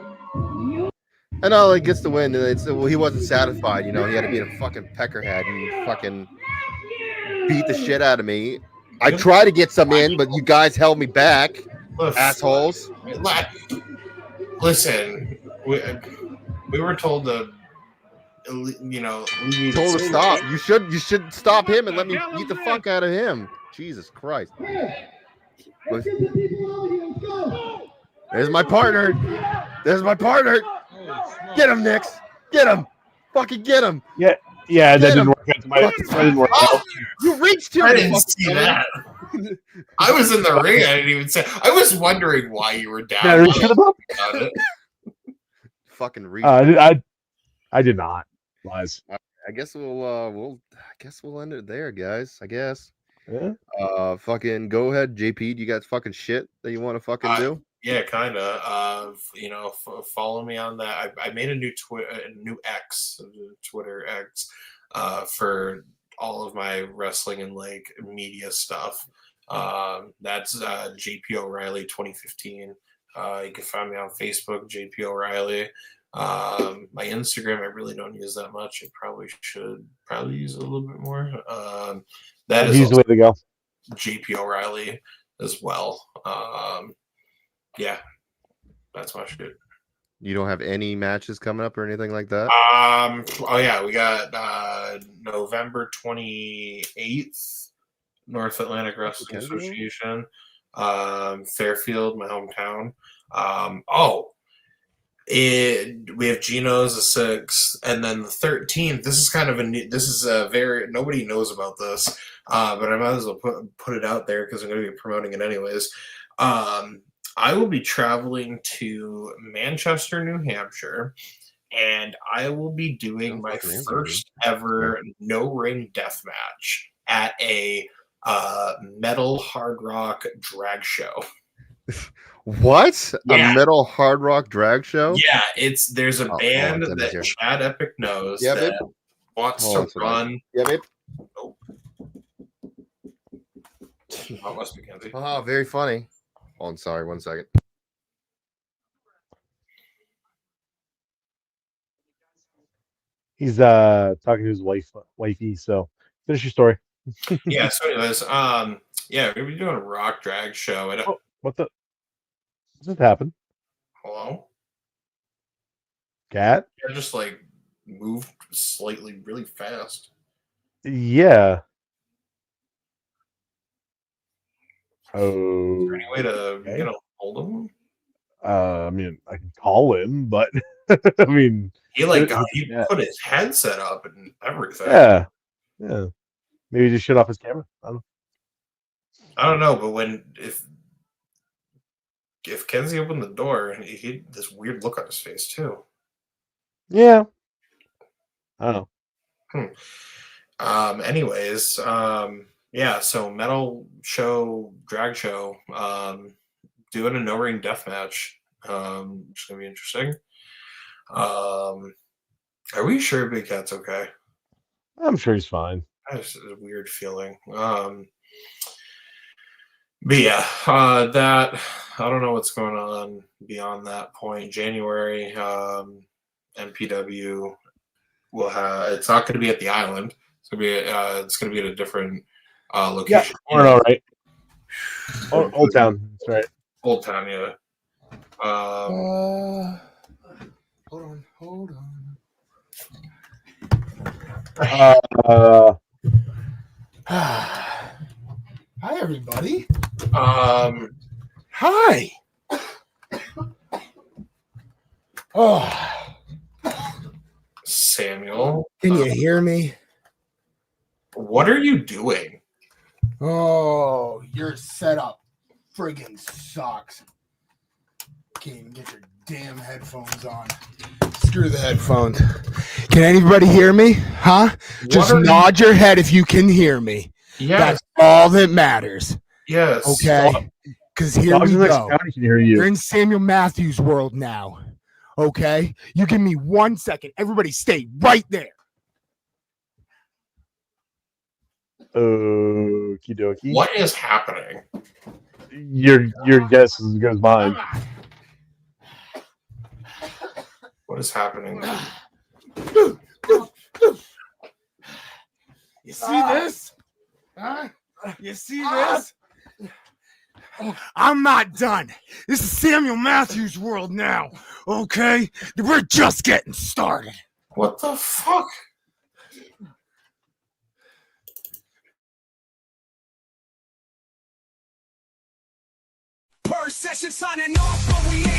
And all he gets the win. And he wasn't satisfied. You know, he had to be a fucking peckerhead and fucking beat the shit out of me. I tried to get some in, but you guys held me back. Assholes. Listen, we were told to, you know, told to stop. You should stop him and let me beat the fuck out of him. Jesus Christ. There's my partner. There's my partner. Get him, Nix. Get him. Fucking get him. Yeah, that didn't work out. That didn't work out. You reached here. I didn't see that. I was in the ring. I didn't even say. I was wondering why you were down. Yeah, fucking reach. I did not. Lies. I guess we'll end it there, guys. I guess. Yeah. Fucking go ahead, JP. Do you got fucking shit that you want to fucking do? Yeah, kind of. You know, follow me on that. I made a new Twitter X, for all of my wrestling and like media stuff. That's JP O'Reilly 2015. You can find me on Facebook, JP O'Reilly. My Instagram, I really don't use that much. I probably should use it a little bit more. That is the way to go. JP O'Reilly as well. Yeah, that's my shit. You don't have any matches coming up or anything like that? Oh yeah, we got November 28th, North Atlantic Wrestling Association, Fairfield, my hometown. We have Gino's the 6th, and then the 13th. This is kind of very nobody knows about this, but I might as well put it out there because I'm going to be promoting it anyways. I will be traveling to Manchester, New Hampshire, and I will be doing my first ever no-ring death match at a metal hard rock drag show. What? Yeah. A metal hard rock drag show? Yeah, there's a band that Chad Epic knows that wants to run. Yeah, babe. Oh, must be Kenzie. Oh, very funny. Oh, I'm sorry. 1 second. He's talking to his wifey. So finish your story. Yeah. So, anyways, yeah, we're gonna be doing a rock drag show. And what the? Does it happen? Hello, Cat. I just like moved slightly, really fast. Yeah. Oh. Is there any way to hold him? I mean, I can call him, but I mean, he put his headset up and everything. Yeah. Maybe just shut off his camera. I don't know, but if Kenzie opened the door, he had this weird look on his face too. Yeah. I don't know. Anyways, yeah, so metal show, drag show, doing a no-ring death match. It's gonna be interesting. Are we sure Big Cat's okay? I'm sure he's fine. That's a weird feeling. But yeah, that I don't know what's going on beyond that point. January, MPW will have. It's not going to be at the island. It's going to be at a different location. Yeah, all right. Old Town. That's right. Old Town, yeah. Hold on. Hi, everybody. Hi. Oh, Samuel. Can you hear me? What are you doing? Oh, your setup friggin' sucks. Can't even get your damn headphones on. Screw the headphones. Can anybody hear me? Huh? Just nod your head if you can hear me. Yes. That's all that matters. Yes. Okay? Because here we go. Can hear you. You're in Samuel Matthews' world now. Okay? You give me 1 second. Everybody stay right there. Okie dokie. What is happening? Your guess is as good as mine. What is happening? You see this? Huh? You see this? I'm not done. This is Samuel Matthews' world now. Okay? We're just getting started. What the fuck? Purr session signing off, but we ain't